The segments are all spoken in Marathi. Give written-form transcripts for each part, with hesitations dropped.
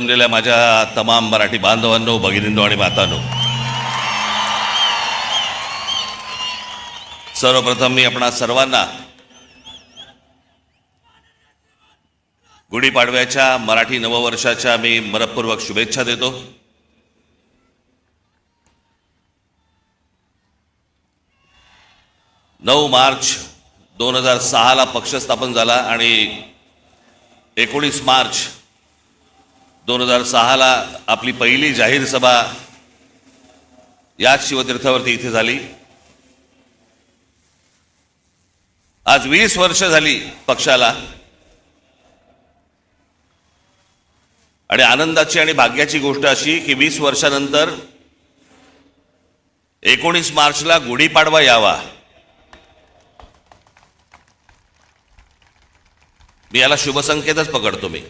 जमलेल्या माझ्या तमाम मराठी बांधवांनो, भगिनींनो आणि मातांनो, सर्वप्रथम मी आपणा सर्वांना गुढीपाडव्याच्या मराठी नववर्षाच्या मी मनपूर्वक शुभेच्छा देतो। 9 मार्च 2006 ला पक्ष स्थापन झाला आणि 19 मार्च 2006 ला आपली पहिली जाहीर सभा याच शिवतीर्थावरती इथे झाली। आज 20 वर्ष झाली पक्षाला आणि आनंदाची आणि भाग्याची गोष्ट अशी की 20 वर्षानंतर 19 मार्चला गुढीपाडवा यावा। मी याला शुभसंकेतच पकडतो। मी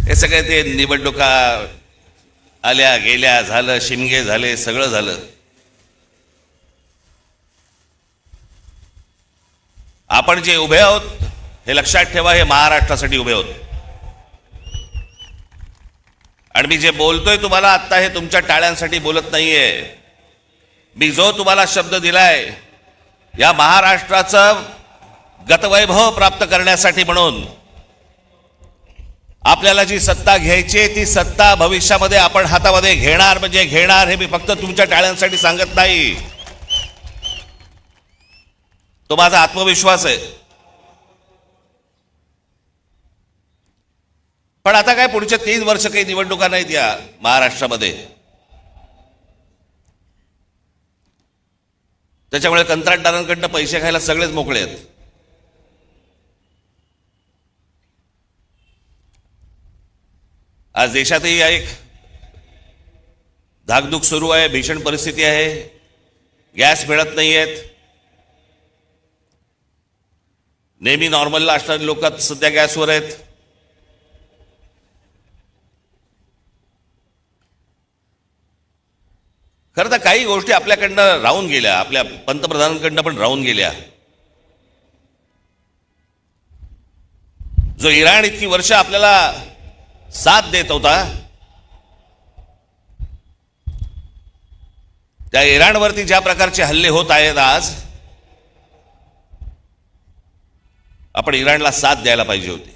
हे सगळे ते निवडणुका आल्या गेल्या, झालं, शिमगे झाले, सगळं झालं। आपण जे उभे आहोत हे लक्षात ठेवा, हे महाराष्ट्रासाठी उभे आहोत। आणि मी जे बोलतोय तुम्हाला आता हे तुमच्या टाळ्यांसाठी बोलत नाहीये। मी जो तुम्हाला शब्द दिलाय या महाराष्ट्राचं गतवैभव प्राप्त करण्यासाठी, म्हणून आपल्याला जी सत्ता घ्यायची ती सत्ता भविष्यामध्ये आपण हातामध्ये घेणार म्हणजे घेणार, हे मी फक्त तुमच्या टाळ्यांसाठी सांगत नाही। तो माझा आत्मविश्वास आहे। पण आता काय पुढचे 3 वर्ष काही निवडणुका नाहीत या महाराष्ट्रामध्ये, त्याच्यामुळे कंत्राटदारांकडनं पैसे खायला सगळेच मोकळे आहेत। आज देशातही एक धाकधूक सुरू आहे, भीषण परिस्थिती आहे, गॅस मिळत नाहीयेत। नेहमी नॉर्मलला असणारे लोक सध्या गॅसवर आहेत। खरं तर काही गोष्टी आपल्याकडनं राहून गेल्या, आपल्या पंतप्रधानांकडनं पण राहून गेल्या। जो इराण इतकी वर्ष आपल्याला साथ देत होता, त्या इराणवरती ज्या प्रकारचे हल्ले होत आहेत आज, आपण इराणला साथ द्यायला पाहिजे होती।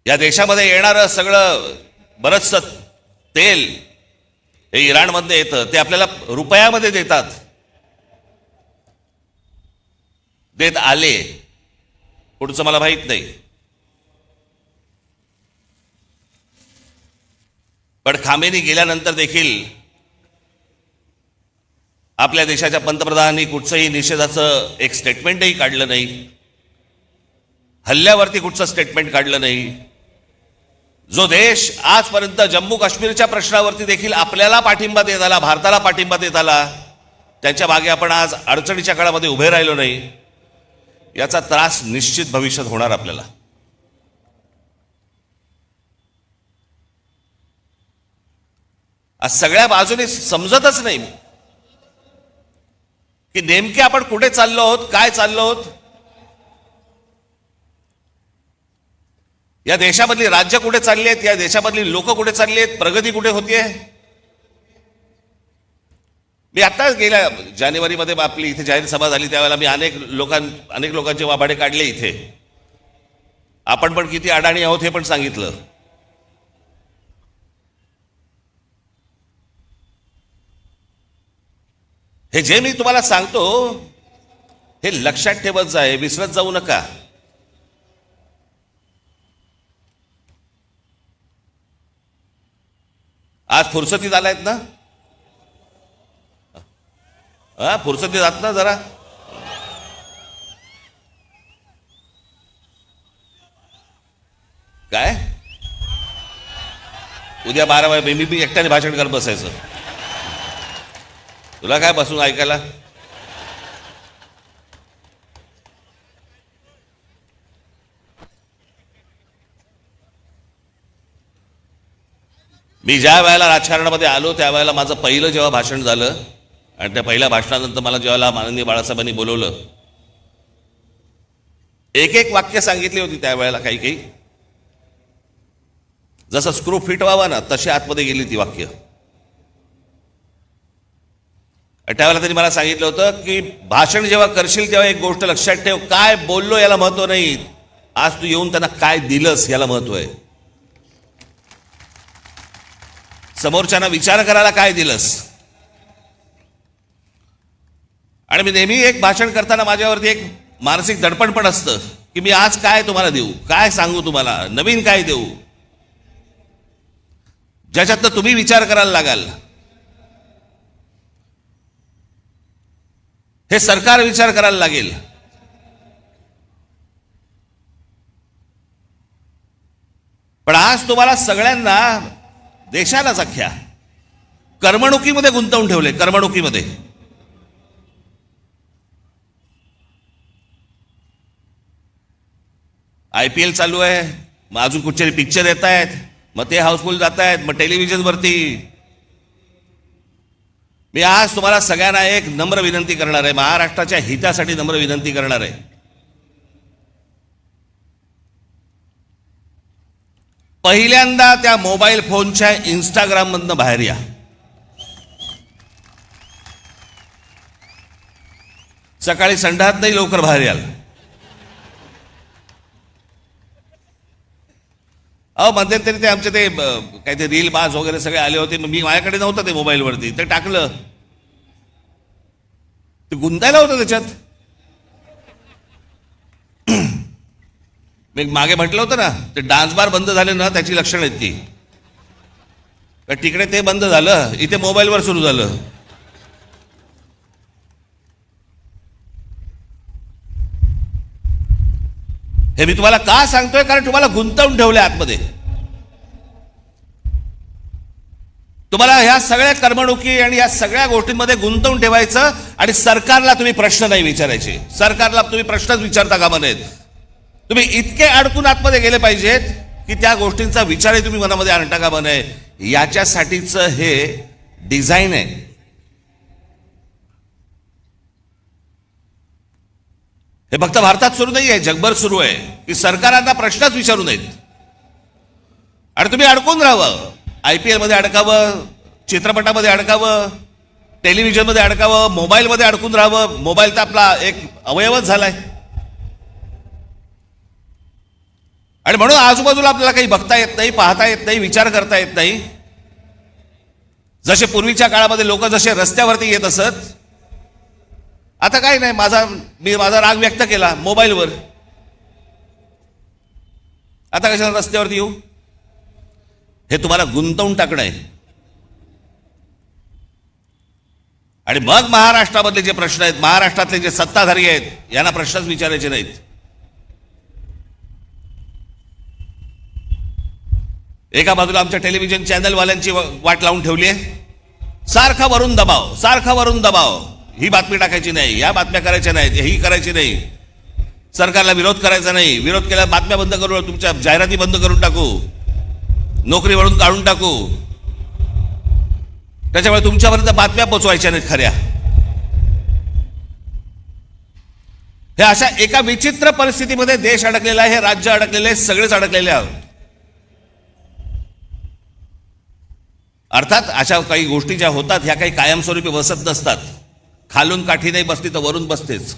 या देशामध्ये येणारं सगळं बरचसं तेल हे इराणमध्ये येतं, ते आपल्याला रुपयामध्ये देतात, देत आले, पुढचं मला माहित नाही। पण खामेनी गेल्यानंतर देखील आपल्या देशाच्या पंतप्रधानांनी कुठचंही निषेधाचं एक स्टेटमेंटही काढलं नाही, हल्ल्यावरती कुठचं स्टेटमेंट काढलं नाही। जो देश आजपर्यंत जम्मू काश्मीरच्या प्रश्नावरती देखील आपल्याला पाठिंबा देत आला, भारताला पाठिंबा देत आला, त्यांच्या मागे आपण आज अडचणीच्या काळामध्ये उभे राहिलो नाही, याचा त्रास निश्चित भविष्यात होणार आपल्याला। आज सगळ्या बाजूने समजतच नाही की नेमके आपण कुठे चाललो आहोत, काय चाललो आहोत। या देशामधली राज्य कुठे चालली आहेत, या देशामधली लोक कुठे चालली आहेत, प्रगती कुठे होतीये। मी आत्ताच गेल्या जानेवारीमध्ये आपली इथे जाहीर सभा झाली, त्यावेळेला मी अनेक लोकांचे वाभाडे काढले इथे। आपण पण किती अडाणी आहोत हे पण सांगितलं। हे जे मी तुम्हाला सांगतो हे लक्षात ठेवत जा, हे विसरत जाऊ नका। आज फुरसतीत आलायत ना, फुरसतीत जात ना जरा। काय उद्या 12 वाजे मी एकट्याने भाषण करत बसायचं, तुला काय बसून ऐकायला। मी ज्या वेळेला राजकारणामध्ये आलो त्यावेळेला माझं पहिलं जेव्हा भाषण झालं आणि त्या पहिल्या भाषणानंतर मला जेव्हा माननीय बाळासाहेबांनी बोलवलं, एक एक वाक्य सांगितली होती त्यावेळेला, काही काही जसं स्क्रू फिट व्हावा ना तशी आतमध्ये गेली ती वाक्य. त्यावेळेला त्यांनी मला सांगितलं होतं की भाषण जेव्हा करशील तेव्हा एक गोष्ट लक्षात ठेव, काय बोललो याला महत्व नाही, आज तू येऊन त्यांना काय दिलंस याला महत्व आहे. समोरच्यांना विचार करायला काय दिलंस. आणि मी नेहमी एक भाषण करताना माझ्यावरती एक मानसिक दडपण पण असतं की मी आज काय तुम्हाला देऊ, काय सांगू तुम्हाला, नवीन काय देऊ, ज्याच्यातनं तुम्ही विचार करायला लागाल. हे सरकार विचार करायला लागेल. पण आज तुम्हाला सगळ्यांना, देशालाच अख्ख्या करमणुकीमध्ये गुंतवून ठेवले. करमणुकीमध्ये IPL चालू आहे, मग अजून कुठचे पिक्चर येत आहेत, मग ते हाऊसफुल जात आहेत, मग टेलिव्हिजनवरती. मी आज तुम्हाला सगळ्यांना एक नम्र विनंती करणार आहे, महाराष्ट्राच्या हितासाठी नम्र विनंती करणार आहे. पहिल्यांदा त्या मोबाईल फोनच्या इंस्टाग्राम मधनं बाहेर या. सकाळी संडास नाही, लवकर बाहेर याल. मध्यंतरी ते आमचे ते काय ते रील बाज वगैरे सगळे आले होते, मी माझ्याकडे नव्हतं ते मोबाईलवरती, ते टाकलं, ते गुंतायला होतं त्याच्यात. मी मागे म्हटलं होतं ना, ते डान्स बार बंद झाले ना त्याची लक्षणं आहेत ती. तिकडे ते बंद झालं, इथे मोबाईलवर सुरू झालं. हे मी तुम्हाला का सांगतोय, कारण तुम्हाला गुंतवून ठेवले आतमध्ये. तुम्हाला ह्या सगळ्या करमणुकी आणि या सगळ्या गोष्टींमध्ये गुंतवून ठेवायचं आणि सरकारला तुम्ही प्रश्न नाही विचारायचे. सरकारला तुम्ही प्रश्नच विचारता कामा नयेत. तुम्ही इतके अडकून आतमध्ये गेले पाहिजेत की त्या गोष्टींचा विचारही तुम्ही मनामध्ये आणता कामा नये. याच्यासाठीच हे डिझाईन आहे. हे फक्त भारतात सुरू नाही आहे, जगभर सुरू आहे की सरकारांना प्रश्नच विचारू नयेत आणि तुम्ही अडकून राहावं. IPL मध्ये अडकावं, चित्रपटामध्ये अडकावं, टेलिव्हिजनमध्ये अडकावं, मोबाईलमध्ये अडकून राहावं. मोबाईल तर आपला एक अवयवच झालाय. आणि म्हणून आजूबाजूला आपल्याला काही बघता येत नाही, पाहता येत नाही, विचार करता येत नाही. जसे पूर्वीच्या काळामध्ये लोक जसे रस्त्यावरती येत असत, आता काय नाही, मी माझा राग व्यक्त केला मोबाईलवर, आता कशाला रस्त्यावरती येऊ. हे तुम्हाला गुंतवून टाकणं आहे. आणि मग महाराष्ट्रामधले जे प्रश्न आहेत, महाराष्ट्रातले जे सत्ताधारी आहेत, यांना प्रश्नच विचारायचे नाहीत. एका बाजूला आमच्या टेलिव्हिजन चॅनलवाल्यांची वाट लावून ठेवली आहे. सारखा वरून दबाव, सारखा वरून दबाव. ही बातमी टाकायची नाही, या बातम्या करायच्या नाहीत, ही करायची नाही, सरकारला विरोध करायचा नाही, विरोध केला बातम्या बंद करू, तुमच्या जाहिराती बंद करून टाकू, नोकरीवरून काढून टाकू. त्याच्यामुळे तुमच्यापर्यंत बातम्या पोचवायच्या नाहीत खऱ्या. हे अशा एका विचित्र परिस्थितीमध्ये देश अडकलेला आहे, हे राज्य अडकलेले आहे, सगळेच अडकलेले आहोत. अर्थात अशा काही गोष्टी ज्या होतात ह्या काही कायमस्वरूपी बसत नसतात. खालून काठी नाही बसली तर वरून बसतेच.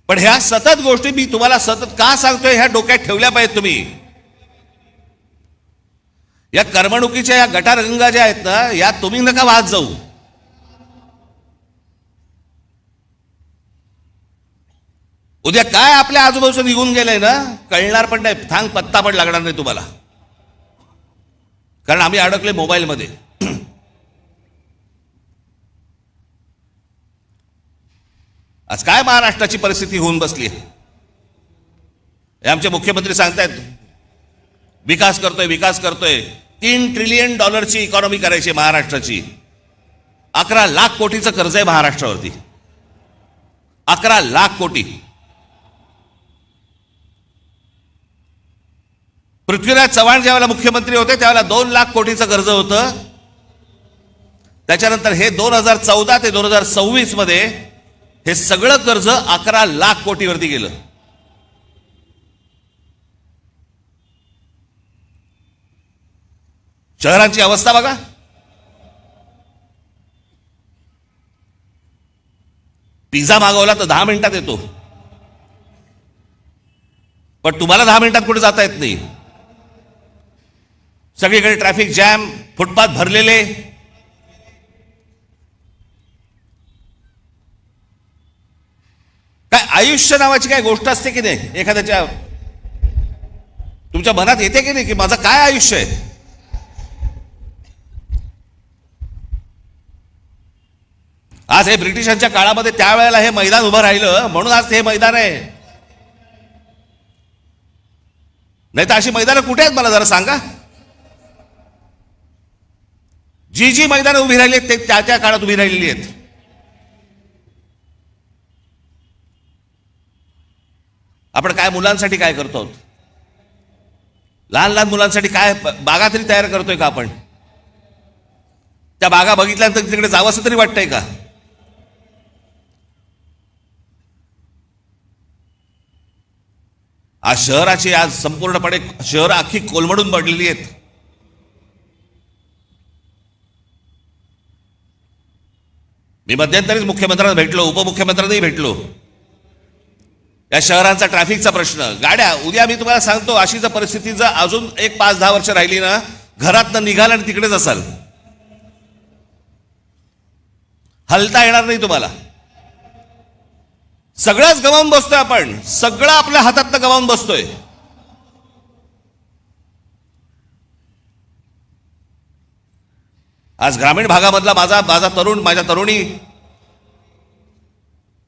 पण ह्या सतत गोष्टी मी तुम्हाला सतत का सांगतोय, ह्या डोक्यात ठेवल्या पाहिजेत तुम्ही. या करमणुकीच्या या गटारगंगा ज्या आहेत ना, या तुम्ही नका वाहत जाऊ. उद्या काय आपल्या आजूबाजूला निघून गेलंय ना कळणार पण नाही, थांग पत्ता पण लागणार नाही तुम्हाला. कारण आम्ही अडकले मोबाईलमध्ये. आज काय महाराष्ट्राची परिस्थिती होऊन बसली आहे. आमचे मुख्यमंत्री सांगतायत विकास करतोय, विकास करतोय. $3 ट्रिलियन इकॉनॉमी करायची महाराष्ट्राची. 11 लाख कोटीचं कर्ज आहे महाराष्ट्रावरती. 11 लाख कोटी. पृथ्वीराज चव्हाण ज्यावेळेला मुख्यमंत्री होते त्यावेळेला 2 लाख कोटीचं कर्ज होतं. त्याच्यानंतर हे 2014 ते 2026 मध्ये हे सगळं कर्ज 11 लाख कोटीवरती गेलं. शहरांची अवस्था बघा. पिझ्झा मागवला तर 10 मिनिटात येतो, पण तुम्हाला 10 मिनिटात कुठे जाता येत नाही. सगळीकडे ट्रॅफिक जॅम, फुटपाथ भरलेले. काय आयुष्य नावाची काय गोष्ट असते की नाही? एखाद्याच्या तुमच्या मनात येते की नाही की माझं काय आयुष्य आहे? आज हे ब्रिटिशांच्या काळामध्ये त्यावेळेला हे मैदान उभं राहिलं म्हणून आज हे मैदान आहे. नाही तर अशी मैदानं कुठे आहेत मला जरा सांगा. जी मैदानं उभी राहिली आहेत ते त्या त्या काळात उभी राहिलेली आहेत. आपण काय मुलांसाठी काय करतो आहोत? लहान लहान मुलांसाठी काय बागा तरी तयार करतोय का आपण? त्या बागा बघितल्यानंतर तिकडे जावंसं तरी वाटतंय का? आज शहराची आज संपूर्णपणे शहर अख्खी कोलमडून पडलेली आहेत. मी मध्यंतरीच मुख्यमंत्र्यांना भेटलो, उपमुख्यमंत्र्यांनाही भेटलो. या शहरांचा ट्रॅफिकचा प्रश्न, गाड्या, उद्या मी तुम्हाला सांगतो अशीच परिस्थिती जर अजून 5-10 वर्ष राहिली ना, घरातनं निघाल आणि तिकडेच असाल, हलता येणार नाही तुम्हाला. सगळंच गमावून बसतोय आपण, सगळं आपल्या हातातनं गमावून बसतोय. आज ग्रामीण भागामधला माझा तरुण, माझ्या तरुणी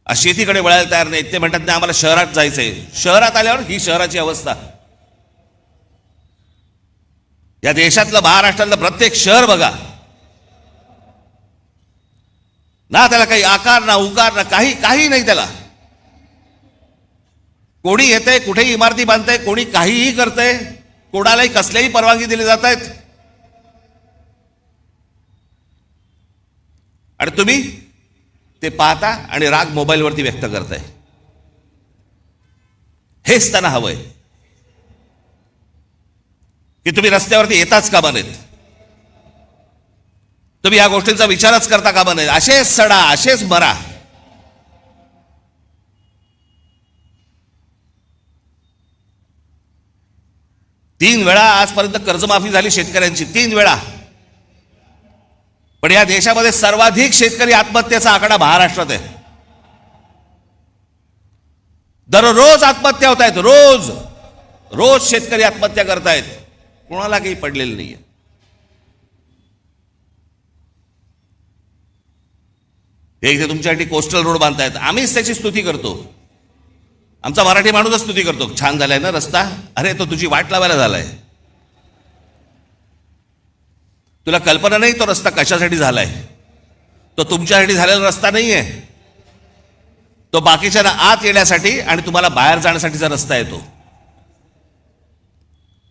आज शेतीकडे वळायला तयार नाहीत. ते म्हणतात नाही आम्हाला शहरात जायचंय. शहरात आल्यावर ही शहराची अवस्था. या देशातलं, महाराष्ट्रातलं प्रत्येक शहर बघा ना, त्याला काही आकार ना उकार ना काही नाही. त्याला कोणी येतंय, कुठेही इमारती बांधतंय, कोणी काहीही करतंय, कोणालाही कसल्याही परवानगी दिली जात आहेत. आणि तुम्ही ते पाहता आणि राग मोबाईलवरती व्यक्त करताय. हेच त्यांना हवंय की तुम्ही रस्त्यावरती येताच कामा नयेत, तुम्ही या गोष्टींचा विचारच करता कामा नये. असेच सडा, असेच मरा. तीन वेळा आजपर्यंत कर्जमाफी झाली शेतकऱ्यांची, 3 वेळा. पण या देशामध्ये सर्वाधिक शेतकरी आत्महत्येचा आकडा महाराष्ट्रात आहे. दररोज आत्महत्या होत आहेत, रोज शेतकरी आत्महत्या करतायत. कोणाला काही पडलेलं नाहीये. हे इथे तुमच्यासाठी कोस्टल रोड बांधतायत, आम्हीच त्याची स्तुती करतो. आमचा मराठी माणूसच स्तुती करतो, छान झालाय ना रस्ता. अरे तो तुझी वाट लावायला झालाय. तुला कल्पना नाही तो रस्ता कशासाठी झालाय. तो तुमच्यासाठी झालेला रस्ता नाहीये. तो बाकीच्यांना आत येण्यासाठी आणि तुम्हाला बाहेर जाण्यासाठीचा रस्ता आहे. तो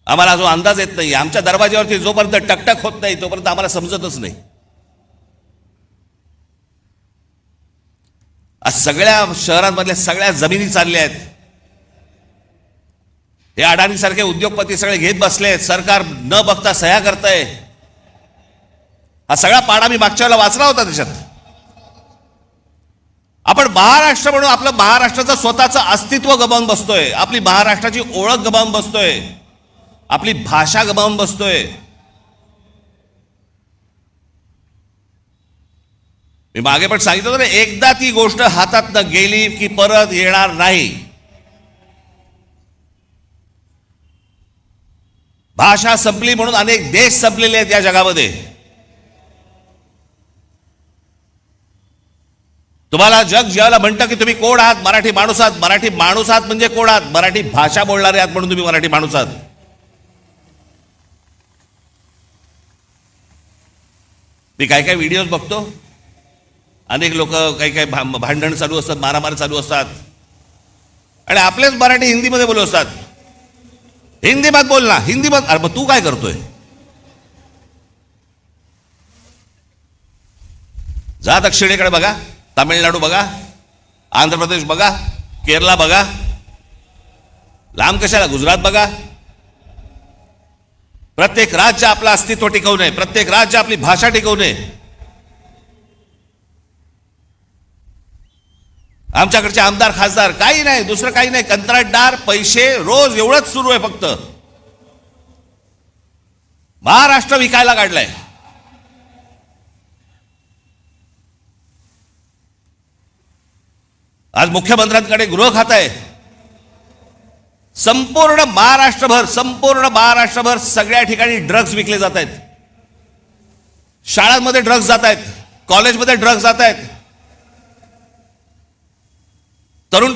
आम्हाला जो अंदाज येत नाही. आमच्या दरवाज्यावरती जोपर्यंत टकटक होत नाही तोपर्यंत आम्हाला समजतच नाही. आज सगळ्या शहरांमधल्या सगळ्या जमिनी चालल्या आहेत. हे अडाणी सारखे उद्योगपती सगळे घेत बसले आहेत. सरकार न बघता सह्या करतंय. हा सगळा पाडा मी मागच्या वेळेला वाचला होता. त्याच्यात आपण महाराष्ट्र म्हणून आपलं महाराष्ट्राचं स्वतःचं अस्तित्व गमावून बसतोय. आपली महाराष्ट्राची ओळख गमावून बसतोय. आपली भाषा गमावून बसतोय. मी मागे पण सांगितलं होतं ना, एकदा ती गोष्ट हातातनं गेली की परत येणार नाही. भाषा संपली म्हणून अनेक देश संपलेले आहेत या जगामध्ये. तुम्हाला जग ज्याला म्हणतं की तुम्ही कोण आहात, मराठी माणूस आहात. मराठी माणूस आहात म्हणजे कोण आहात? मराठी भाषा बोलणारे आहात म्हणून तुम्ही मराठी माणूस आहात. मी काही काही व्हिडिओज बघतो, अनेक लोक काही भांडण चालू असतात, मारामारी चालू असतात आणि आपलेच मराठी हिंदीमध्ये बोलत असतात. हिंदी मत बोल ना, हिंदी मत. अरे मग तू काय करतोय? जा दक्षिणेकडे बघा, तामिळनाडू बघा, आंध्र प्रदेश बघा, केरला बघा, लांब कशाला गुजरात बघा. प्रत्येक राज्य आपलं अस्तित्व टिकवू नये, प्रत्येक राज्य आपली भाषा टिकवू नये. आमच्याकडचे आमदार खासदार काही नाही, दुसरं काही नाही, कंत्राटदार, पैसे, रोज एवढंच सुरू आहे फक्त. महाराष्ट्र विकायला काढलाय. आज मुख्यमंत्र्यांकडे गृह खातं आहे. संपूर्ण महाराष्ट्रभर सगळ्या ठिकाणी ड्रग्ज विकले जात आहेत. शाळांमध्ये ड्रग्ज जात आहेत, कॉलेजमध्ये ड्रग्ज जात आहेत.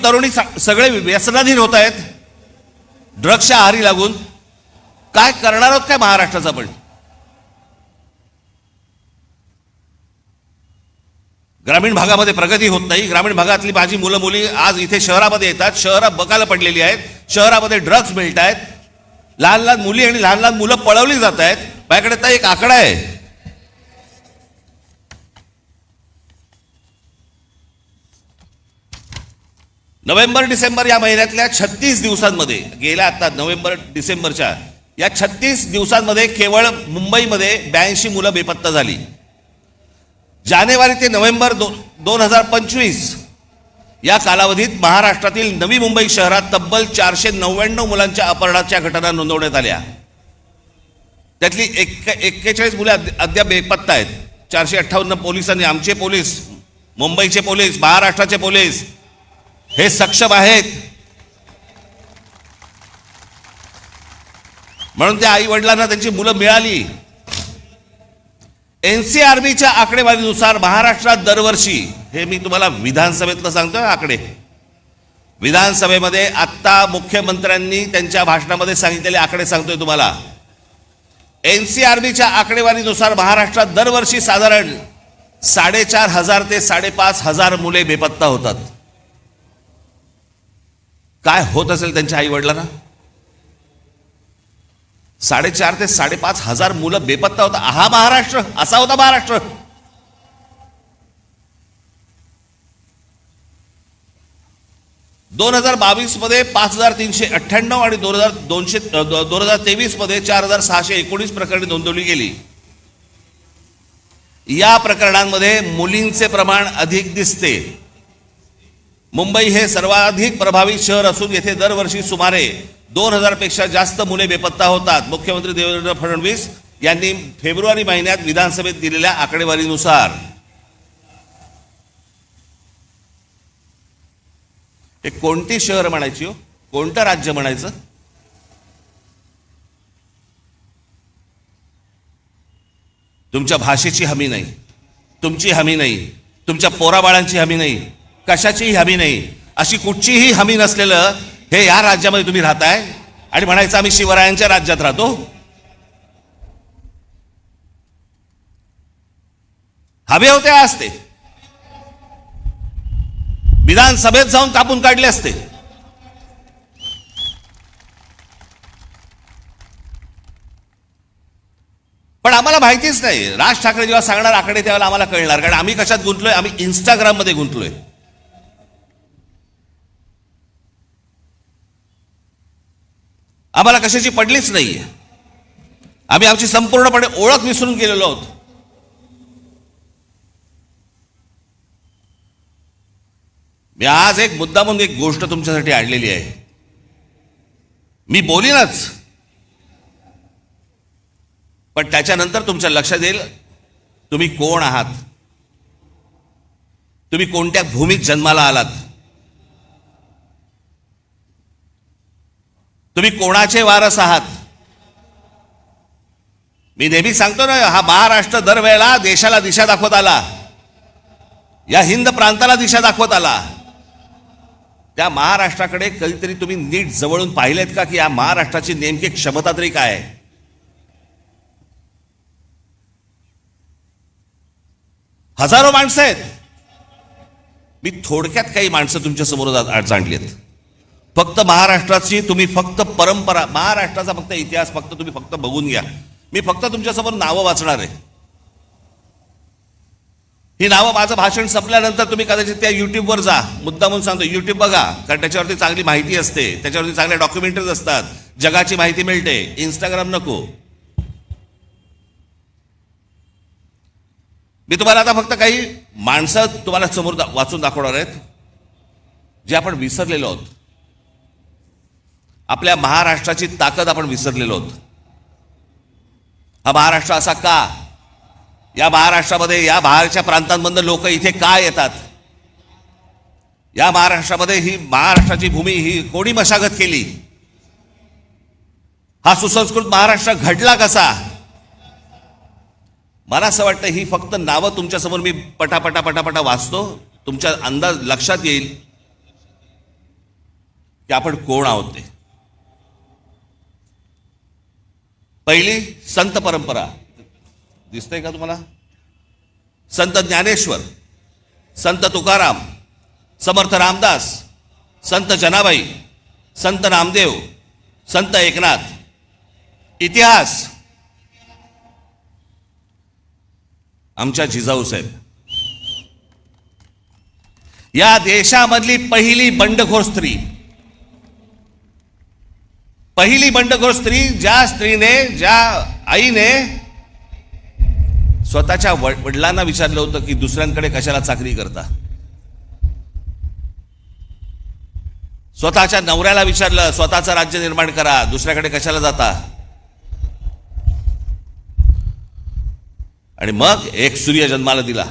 तरुणी सगळे व्यसनाधीन होत आहेत ड्रग्सच्या आहारी लागून. काय करणार आहोत काय महाराष्ट्राचा? पण ग्रामीण भागामध्ये प्रगती होत नाही. ग्रामीण भागातली माझी मुलं मुली आज इथे शहरामध्ये येतात, शहरात बकाला पडलेली आहेत, शहरामध्ये ड्रग्ज मिळत आहेत, लहान लहान मुली आणि लहान लहान मुलं पळवली जात आहेत. माझ्याकडे तर एक आकडा आहे, नोव्हेंबर डिसेंबर या महिन्यातल्या 36 दिवसांमध्ये, गेल्या आता नोव्हेंबर डिसेंबरच्या या 36 दिवसांमध्ये केवळ मुंबईमध्ये 82 मुलं बेपत्ता झाली. जानेवारी ते नोव्हेंबर 2025 या कालावधीत महाराष्ट्रातील नवी मुंबई शहरात तब्बल 499 मुलांच्या अपहरणाच्या घटना नोंदवण्यात आल्या. त्यातली 41 मुले अद्याप बेपत्ता आहेत. 458 पोलिसांनी, आमचे पोलीस, मुंबईचे पोलीस, महाराष्ट्राचे पोलीस हे सक्षम आहेत. म्हणून त्या आई वडिलांना त्यांची मुलं मिळाली. एनसीआरबीच्या आकडेवारीनुसार महाराष्ट्रात दरवर्षी, हे मी तुम्हाला विधानसभेतलं सांगतोय आकडे, विधानसभेमध्ये आत्ता मुख्यमंत्र्यांनी त्यांच्या भाषणामध्ये सांगितलेले आकडे सांगतोय तुम्हाला. एनसीआरबीच्या आकडेवारीनुसार महाराष्ट्रात दरवर्षी साधारण 4,500 ते 5,500 मुले बेपत्ता होतात. काय होत असेल त्यांच्या आई वडिलांना? 4,500 ते 5,500 मुलं बेपत्ता होता. हा महाराष्ट्र, असा होता महाराष्ट्र. दोन 2022 मध्ये 5,398 आणि 2023 मध्ये 4,619 प्रकरणे नोंदवली गेली. या प्रकरणांमध्ये मुलींचे प्रमाण अधिक दिसते. मुंबई हे सर्वाधिक प्रभावित शहर असून येथे दरवर्षी सुमारे 2,000 पेक्षा जास्त मुले बेपत्ता होतात. मुख्यमंत्री देवेंद्र फडणवीस यांनी फेब्रुवारी महिन्यात विधानसभेत दिलेल्या आकडेवारीनुसार. हे कोणती शहर म्हणायची हो, कोणतं राज्य म्हणायचं? तुमच्या भाषेची हमी नाही, तुमची हमी नाही, तुमच्या पोराबाळांची हमी नाही, कशाचीही हमी नाही. अशी कुठचीही हमी नसलेलं हे या राज्यामध्ये तुम्ही राहताय आणि म्हणायचं आम्ही शिवरायांच्या राज्यात राहतो. हवे होते असते, विधानसभेत जाऊन कापून काढले असते. पण आम्हाला माहितीच नाही. राज ठाकरे जेव्हा सांगणार आकडे त्यावेळेला आम्हाला कळणार, कारण आम्ही कशात गुंतलोय? आम्ही इंस्टाग्राममध्ये गुंतलोय. आम्हाला कशाची पडलीच नाही. आम्ही आमची संपूर्णपणे ओळख विसरून गेलेलो आहोत. मी आज एक मुद्दामून एक गोष्ट तुमच्यासाठी आणलेली आहे. मी बोलीनच, पण त्याच्यानंतर तुमच्या लक्षात येईल तुम्ही कोण आहात, तुम्ही कोणत्या भूमीत जन्माला आलात, तुम्ही कोणाचे वारस आहात. मी नेहमी सांगतो ना, हा महाराष्ट्र दरवेळेला देशाला दिशा दाखवत आला, या हिंद प्रांताला दिशा दाखवत आला. त्या महाराष्ट्राकडे कधीतरी तुम्ही नीट जवळून पाहिलेत का, की या महाराष्ट्राची नेमकी क्षमता तरी काय आहे? हजारो माणसं आहेत. मी थोडक्यात काही माणसं तुमच्या समोर आणलीत. फक्त महाराष्ट्राची तुम्ही फक्त परंपरा, महाराष्ट्राचा फक्त इतिहास फक्त तुम्ही फक्त बघून घ्या. मी फक्त तुमच्यासमोर नावं वाचणार आहे. ही नावं माझं भाषण संपल्यानंतर तुम्ही कदाचित त्या युट्यूबवर जा. मुद्दामून सांगतो, युट्यूब बघा, कारण त्याच्यावरती चांगली माहिती असते, त्याच्यावरती चांगल्या डॉक्युमेंटरीज असतात, जगाची माहिती मिळते. इंस्टाग्राम नको. मी तुम्हाला आता फक्त काही माणसं तुम्हाला समोर वाचून दाखवणार आहेत जे आपण विसरलेलो आहोत. आपल्या महाराष्ट्राची ताकद आपण विसरलेलो आहोत. हा महाराष्ट्र असा का? या महाराष्ट्रामध्ये, या बाहेरच्या प्रांतांमधून लोक इथे का येतात? या महाराष्ट्रामध्ये ही महाराष्ट्राची भूमी ही कोणी मशागत केली? हा सुसंस्कृत महाराष्ट्र घडला कसा? मला असं वाटतं ही फक्त नावं तुमच्यासमोर मी पटापटा पटापटा वाचतो, तुमच्या अंदाज लक्षात येईल की आपण कोण आहोत ते. पहिली संत परंपरा दिसतंय का तुम्हाला? संत ज्ञानेश्वर, संत तुकाराम, समर्थ रामदास, संत जनाबाई, संत नामदेव, संत एकनाथ. इतिहास आमच्या जिजाऊ साहेब, या देशामधली पहिली बंडखोर स्त्री, पहिली बंडखोर स्त्री, ज्या स्त्रीने, ज्या आईने स्वतःच्या वडिलांना विचारलं होतं की दुसऱ्यांकडे कशाला चाकरी करता. स्वतःच्या नवऱ्याला विचारलं, स्वतःचं राज्य निर्माण करा, दुसऱ्याकडे कशाला जाता. आणि मग एक सूर्य जन्माला दिला.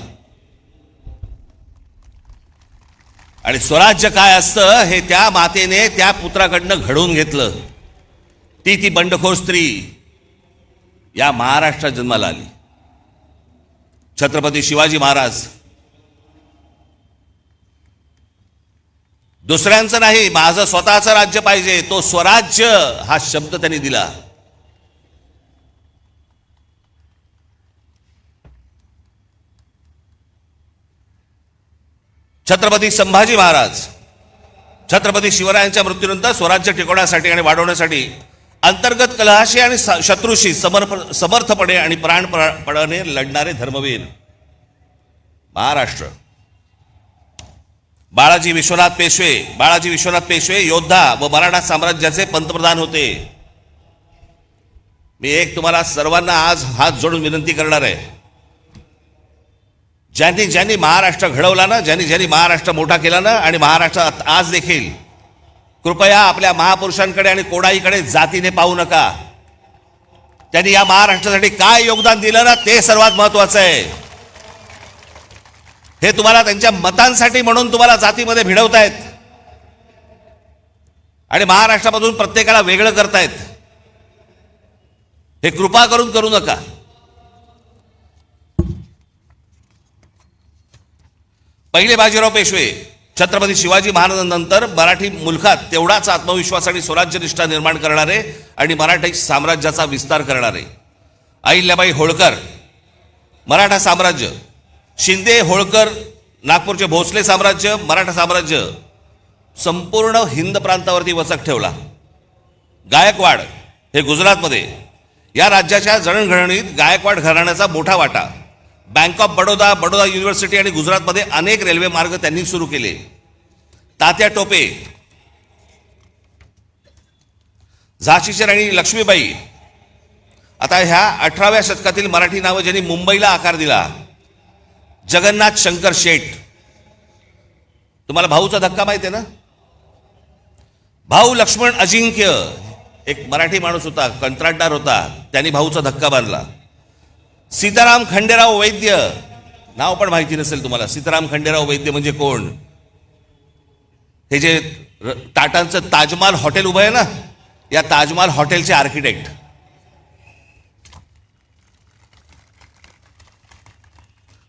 आणि स्वराज्य काय असतं हे त्या मातेने त्या पुत्राकडनं घडवून घेतलं. ती बंडखोर स्त्री या महाराष्ट्रात जन्माला आली. छत्रपती शिवाजी महाराज. दुसऱ्यांचं नाही, माझं स्वतःचं राज्य पाहिजे, तो स्वराज्य हा शब्द त्यांनी दिला. छत्रपती संभाजी महाराज. छत्रपती शिवरायांच्या मृत्यूनंतर स्वराज्य टिकवण्यासाठी आणि वाढवण्यासाठी अंतर्गत कलहाशी आणि शत्रूशी समर्थपणे आणि प्राणपणाने लढणारे धर्मवीर. महाराष्ट्र. बाळाजी विश्वनाथ पेशवे योद्धा व मराठा साम्राज्याचे पंतप्रधान होते. मी एक तुम्हाला सर्वांना आज हात जोडून विनंती करणार आहे, ज्यांनी ज्यांनी महाराष्ट्र घडवला ना, ज्यांनी महाराष्ट्र मोठा केला ना, आणि महाराष्ट्रात आज देखील, कृपया आपल्या महापुरुषांकडे आणि कोणाईकडे जातीने पाहू नका. त्यांनी या महाराष्ट्रासाठी काय योगदान दिलं ना, ते सर्वात महत्वाचं आहे. हे तुम्हाला त्यांच्या मतांसाठी म्हणून तुम्हाला जातीमध्ये भिडवतायत आणि महाराष्ट्रामधून प्रत्येकाला वेगळं करतायत. हे कृपा करून करू नका. पहिले बाजीराव पेशवे छत्रपती शिवाजी महाराजांनंतर मराठी मुलखात तेवढाच आत्मविश्वास आणि स्वराज्यनिष्ठा निर्माण करणारे आणि मराठी साम्राज्याचा विस्तार करणारे. अहिल्याबाई होळकर मराठा साम्राज्य, शिंदे होळकर नागपूरचे भोसले साम्राज्य, मराठा साम्राज्य संपूर्ण हिंद प्रांतावरती वचक ठेवला. गायकवाड हे गुजरातमध्ये, या राज्याच्या जडणघडणीत गायकवाड घराण्याचा मोठा वाटा. बँक ऑफ बडोदा युनिव्हर्सिटी आणि गुजरातमध्ये अनेक रेल्वे मार्ग त्यांनी सुरू केले. तात्या टोपे, झाशीची राणी लक्ष्मीबाई. आता ह्या 18व्या शतकातील मराठी नावं ज्यांनी मुंबईला आकार दिला, जगन्नाथ शंकर शेठ. तुम्हाला भाऊचा धक्का माहिती आहे ना? भाऊ लक्ष्मण अजिंक्य एक मराठी माणूस होता, कंत्राटदार होता, त्यांनी भाऊचा धक्का बांधला. सीताराम खंडेराव वैद्य, नाव पण माहिती नसेल तुम्हाला. सीताराम खंडेराव वैद्य म्हणजे कोण? हे जे टाटांचं ताजमहाल हॉटेल उभं आहे ना, या ताजमहाल हॉटेलचे आर्किटेक्ट.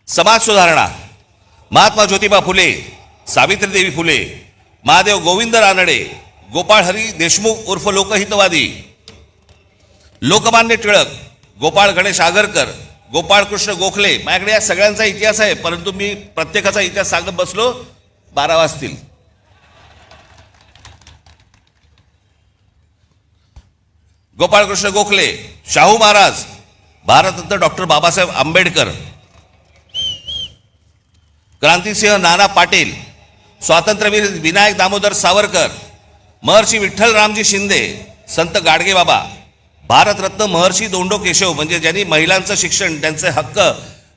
समाज सुधारणा, महात्मा ज्योतिबा फुले, सावित्रीदेवी फुले, महादेव गोविंद रानडे, गोपाळ हरी देशमुख उर्फ लोकहितवादी, लोकमान्य टिळक, गोपाळ गणेश आगरकर, गोपाळ कृष्ण गोखले. माझ्याकडे या सगळ्यांचा इतिहास आहे, परंतु मी प्रत्येकाचा इतिहास सांगत बसलो 12 वाजतील. गोपाळकृष्ण गोखले, शाहू महाराज, भारतरत्न डॉक्टर बाबासाहेब आंबेडकर, क्रांतिसिंह नाना पाटील, स्वातंत्र्यवीर विनायक दामोदर सावरकर, महर्षी विठ्ठल रामजी शिंदे, संत गाडगे बाबा, भारतरत्न महर्षी धोंडो केशव म्हणजे ज्यांनी महिलांचं शिक्षण, त्यांचे हक्क,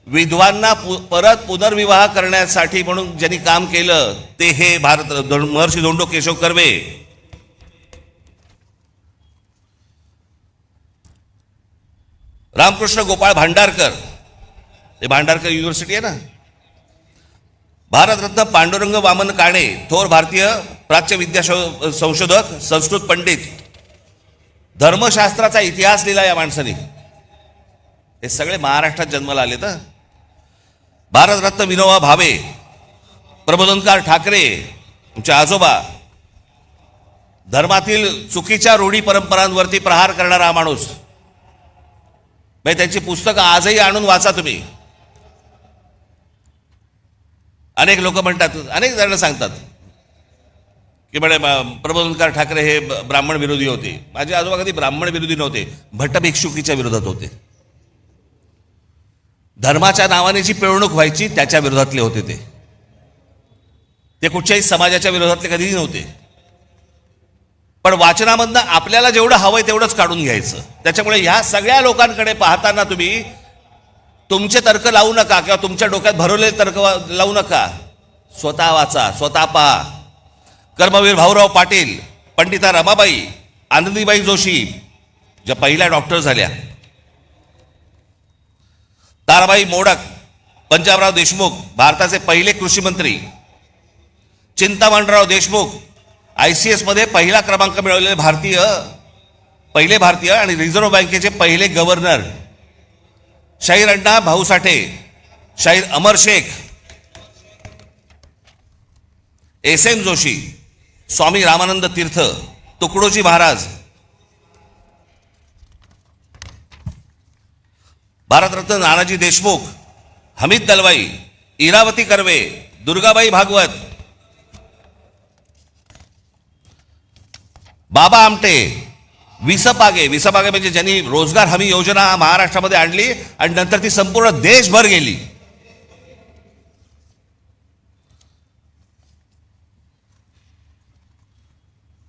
विधवांना परत पुनर्विवाह करण्यासाठी म्हणून ज्यांनी काम केलं ते हे महर्षी धोंडो केशव कर्वे. रामकृष्ण गोपाळ भांडारकर, हे भांडारकर युनिव्हर्सिटी आहे ना. भारतरत्न पांडुरंग वामन काणे, थोर भारतीय प्राच्य विद्या संशोधक, संस्कृत पंडित, धर्मशास्त्राचा इतिहास लिहिला या माणसाने. हे सगळे महाराष्ट्रात जन्माला आले तर. भारतरत्न विनोबा भावे, प्रबोधनकार ठाकरे, तुमचे आजोबा, धर्मातील चुकीच्या रूढी परंपरांवरती प्रहार करणारा हा माणूस. म्हणजे त्यांची पुस्तकं आजही आणून वाचा तुम्ही. अनेक लोक म्हणतात, अनेक जण सांगतात की म्हणे प्रबोधनकार ठाकरे हे ब्राह्मण विरोधी होते. माझे आजोबा कधी ब्राह्मण विरोधी नव्हते, भट्टभिक्षुकीच्या विरोधात होते. धर्माच्या नावाने जी पिळवणूक व्हायची त्याच्या विरोधातले होते ते कुठच्याही समाजाच्या विरोधातले कधीही नव्हते. पण वाचनामधनं आपल्याला जेवढं हवंय तेवढंच काढून घ्यायचं. त्याच्यामुळे ह्या सगळ्या लोकांकडे पाहताना तुम्ही तुमचे तर्क लावू नका किंवा तुमच्या डोक्यात भरवलेले तर्क लावू नका. स्वतः वाचा, स्वतः पहा. कर्मवीर भाऊराव पाटील, पंडिता रमाबाई, आनंदीबाई जोशी ज्या पहिल्या डॉक्टर झाल्या, ताराबाई मोडक, पंजाबराव देशमुख भारताचे पहिले कृषी मंत्री, चिंतामणराव देशमुख ICS मध्ये पहिला क्रमांक मिळवलेले पहिले भारतीय आणि रिझर्व्ह बँकेचे पहिले गव्हर्नर, शाहीर अण्णा भाऊ साठे, शाहीर अमर शेख, SM जोशी, स्वामी रामानंद तीर्थ, तुकडोजी महाराज, भारतरत्न नानाजी देशमुख, हमीद दलवाई, इरावती कर्वे, दुर्गाबाई भागवत, बाबा आमटे, विसपागे म्हणजे ज्यांनी रोजगार हमी योजना महाराष्ट्रामध्ये आणली आणि नंतर ती संपूर्ण देशभर गेली.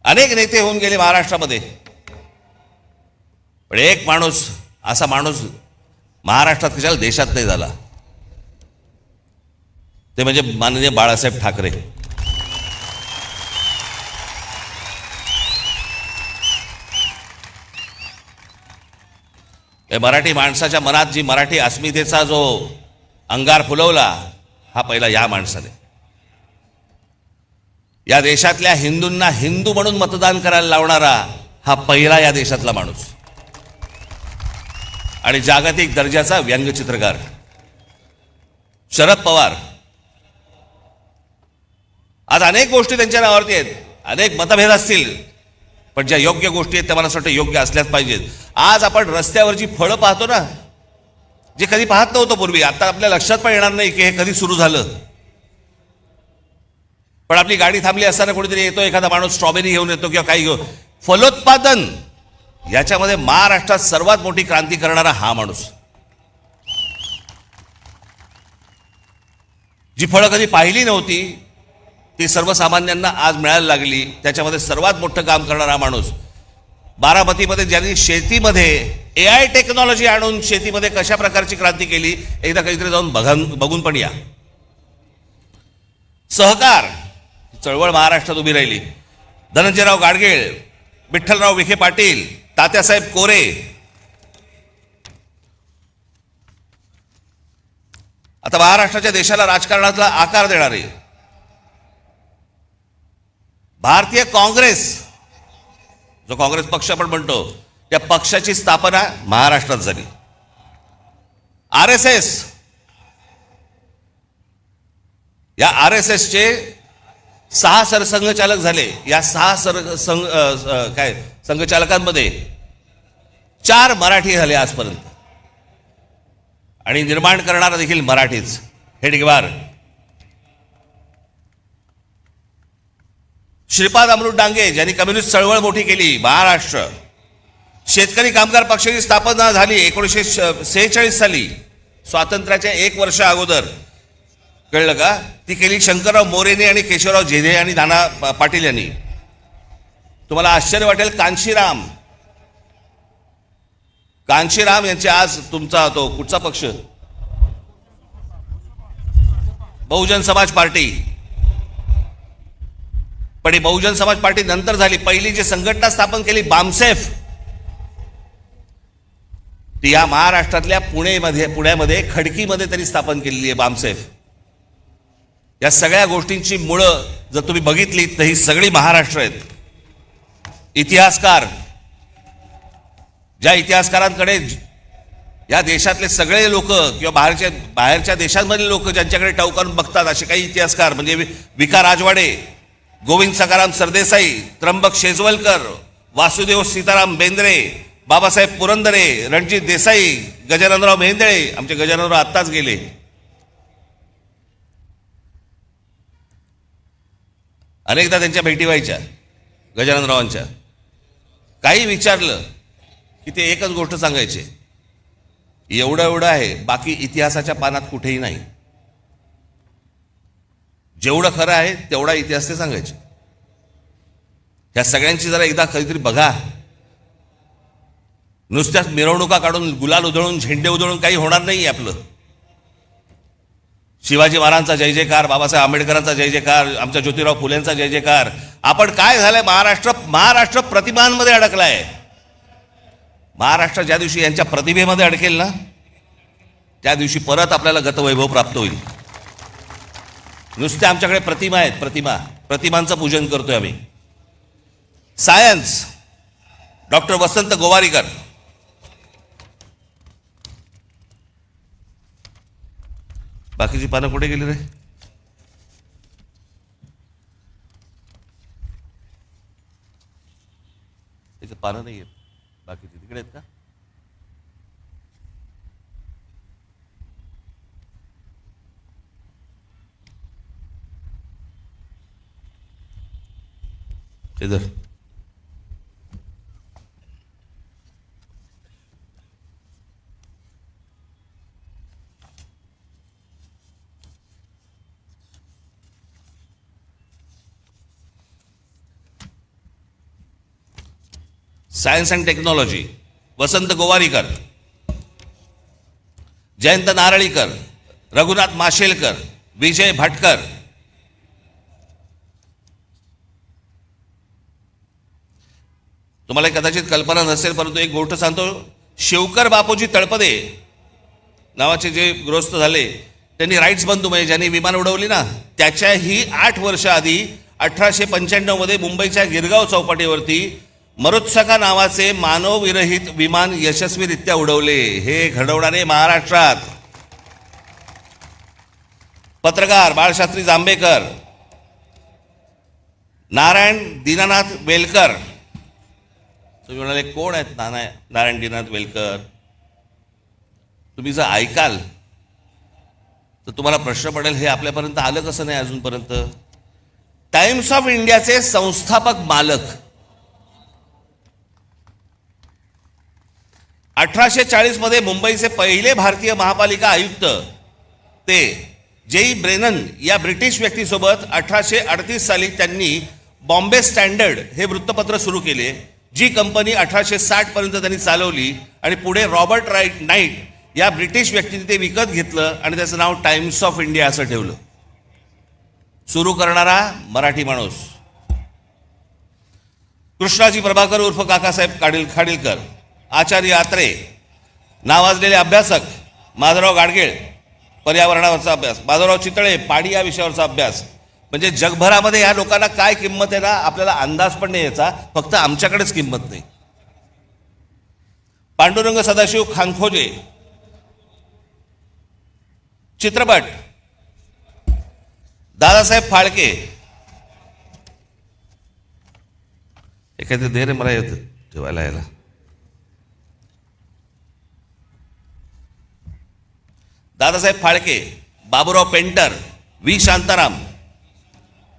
अनेक नेते होऊन गेले महाराष्ट्रामध्ये, पण एक माणूस, असा माणूस महाराष्ट्रात कशाला देशात नाही झाला, ते म्हणजे माननीय बाळासाहेब ठाकरे. मराठी माणसाच्या मनात जी मराठी अस्मितेचा जो अंगार फुलवला हा पहिला या माणसाने. या देशातल्या हिंदूंना हिंदू म्हणून मतदान करायला लावणारा हा पहिला या देशातला माणूस. आणि जागतिक दर्जाचा व्यंगचित्रकार शरद पवार. आज अनेक गोष्टी त्यांच्या नावावरती आहेत, अनेक मतभेद असतील, पण ज्या योग्य गोष्टी आहेत त्या मला असं वाटतं योग्य असल्याच पाहिजेत. आज आपण रस्त्यावरची फळं पाहतो ना, जे कधी पाहत नव्हतं पूर्वी, आता आपल्या लक्षात पण येणार नाही की हे कधी सुरू झालं. पण आपली गाडी थांबली असताना कोणीतरी येतो, एखादा माणूस स्ट्रॉबेरी घेऊन येतो किंवा काही घेऊन. फलोत्पादन याच्यामध्ये महाराष्ट्रात सर्वात मोठी क्रांती करणारा हा माणूस. जी फळं कधी पाहिली नव्हती ती सर्वसामान्यांना आज मिळायला लागली, त्याच्यामध्ये सर्वात मोठं काम करणारा माणूस. बारामतीमध्ये ज्यांनी शेतीमध्ये AI टेक्नॉलॉजी आणून शेतीमध्ये कशा प्रकारची क्रांती केली, एकदा काहीतरी जाऊन बघून पण या. सहकार चळवळ महाराष्ट्रात उभी राहिली. धनंजयराव गाडगीळ, विठ्ठलराव विखे पाटील, तात्यासाहेब कोरे, आता महाराष्ट्राच्या देशाला राजकारणातला आकार देणारे भारतीय काँग्रेस, जो काँग्रेस पक्ष आपण म्हणतो, त्या पक्षाची स्थापना महाराष्ट्रात झाली. RSS, या RSSचे 6 सरसंघचालक झाले. या 6 संघचालकांमध्ये 4 मराठी झाले आजपर्यंत, आणि निर्माण करणारा देखील मराठीच. हेडगेवार, श्रीपाद अमृत डांगे ज्यांनी कम्युनिस्ट चळवळ मोठी केली महाराष्ट्र, शेतकरी कामगार पक्षाची स्थापना झाली 1946 साली, स्वातंत्र्याच्या 1 वर्ष अगोदर. कळलं का? ती केली शंकरराव मोरेने आणि केशवराव झेडे आणि नाना पाटील यांनी. तुम्हाला आश्चर्य वाटेल, कांशीराम यांचे आज तुमचा तो कुठचा पक्ष, बहुजन समाज पार्टी. पण ही बहुजन समाज पार्टी नंतर झाली. पहिली जी संघटना स्थापन केली बामसेफ, ती या महाराष्ट्रातल्या पुण्यामध्ये खडकीमध्ये त्यांनी स्थापन केलेली आहे बामसेफ. या सगळ्या गोष्टींची मुळं जर तुम्ही बघितली तर ही सगळी महाराष्ट्र आहेत. इतिहासकार, ज्या इतिहासकारांकडे या देशातले सगळे लोक किंवा बाहेरच्या देशांमधले लोक ज्यांच्याकडे टवकारून बघतात, असे काही इतिहासकार म्हणजे विका राजवाडे, गोविंद सखाराम सरदेसाई, त्र्यंबक शेजवलकर, वासुदेव सीताराम बेंद्रे, बाबासाहेब पुरंदरे, रणजित देसाई, गजाननराव मेहेंदळे. आमचे गजाननराव आत्ताच गेले. अनेकदा त्यांच्या भेटी व्हायच्या गजाननरावांच्या. काही विचारलं की ते एकच गोष्ट सांगायचे, एवढं आहे, बाकी इतिहासाच्या पानात कुठेही नाही. जेवढं खरं आहे तेवढा इतिहास ते सांगायचे. या सगळ्यांची जरा एकदा कधीतरी बघा. नुसत्याच मिरवणुका काढून, गुलाल उधळून, झेंडे उधळून काही होणार नाही आपलं. शिवाजी महाराजांचा जय जयकार, बाबासाहेब आंबेडकरांचा जय जयकार, आमच्या ज्योतिराव फुलेंचा जय जयकार. आपण काय झालंय, महाराष्ट्र प्रतिमांमध्ये अडकलाय. महाराष्ट्र ज्या दिवशी यांच्या प्रतिभेमध्ये अडकेल ना, त्या दिवशी परत आपल्याला गतवैभव प्राप्त होईल. नुसते आमच्याकडे प्रतिमा आहेत, प्रतिमांचं पूजन करतोय आम्ही. सायन्स, डॉक्टर वसंत गोवारीकर. बाकीची पानं कुठे गेली रे? त्याचं पानं नाही आहेत, बाकीची तिकडे आहेत का? इधर सायन्स अँड टेक्नॉलॉजी, वसंत गोवारीकर, जयंत नारळीकर, रघुनाथ माशेलकर, विजय भटकर. तुम्हाला कदाचित कल्पना नसेल, परंतु एक गोष्ट सांगतो. शिवकर बापूजी तळपदे नावाचे जे गृहस्थ झाले, त्यांनी राईट्स बंधू म्हणजे ज्यांनी विमान उडवली ना, त्याच्याही 8 वर्ष आधी 1895 मध्ये मुंबईच्या गिरगाव चौपाटीवरती मरुत्सका नावाचे मानवविरहित विमान यशस्वीरित्या उडवले. हे घडवणारे महाराष्ट्रात पत्रकार बाळशास्त्री जांभेकर, नारायण दीनानाथ वेलकर. तुम्ही म्हणाले कोण आहेत नारायण दीनानाथ वेलकर? तुम्ही जर ऐकाल तर तुम्हाला प्रश्न पडेल, हे आपल्यापर्यंत आलं कसं नाही अजूनपर्यंत. टाइम्स ऑफ इंडियाचे संस्थापक मालक. 1840 मध्ये मुंबईचे पहिले भारतीय महापालिका आयुक्त ते जेई ब्रेनन या ब्रिटिश व्यक्तीसोबत 1838 साली त्यांनी बॉम्बे स्टँडर्ड हे वृत्तपत्र सुरू केले, जी कंपनी 1860 पर्यंत त्यांनी चालवली. आणि पुढे रॉबर्ट नाईट या ब्रिटिश व्यक्तीने ते विकत घेतलं आणि त्याचं नाव टाइम्स ऑफ इंडिया असं ठेवलं. सुरू करणारा मराठी माणूस कृष्णाजी प्रभाकर उर्फ काकासाहेब खाडीलकर. आचार्य आत्रे, नावाजलेले अभ्यासक माधवराव गाडगीळ, पर्यावरणावरचा अभ्यास, माधवराव चितळे, पाणी या विषयावरचा अभ्यास. म्हणजे जगभरामध्ये या लोकांना काय किंमत आहे ना, आपल्याला अंदाज पण नाही याचा, फक्त आमच्याकडेच किंमत नाही. पांडुरंग सदाशिव खानखोजे. चित्रपट दादासाहेब फाळके. एखादी दे रे मला येत ठेवायला यायला. Dadasaheb Phalke, Baburao painter, V Shantaram.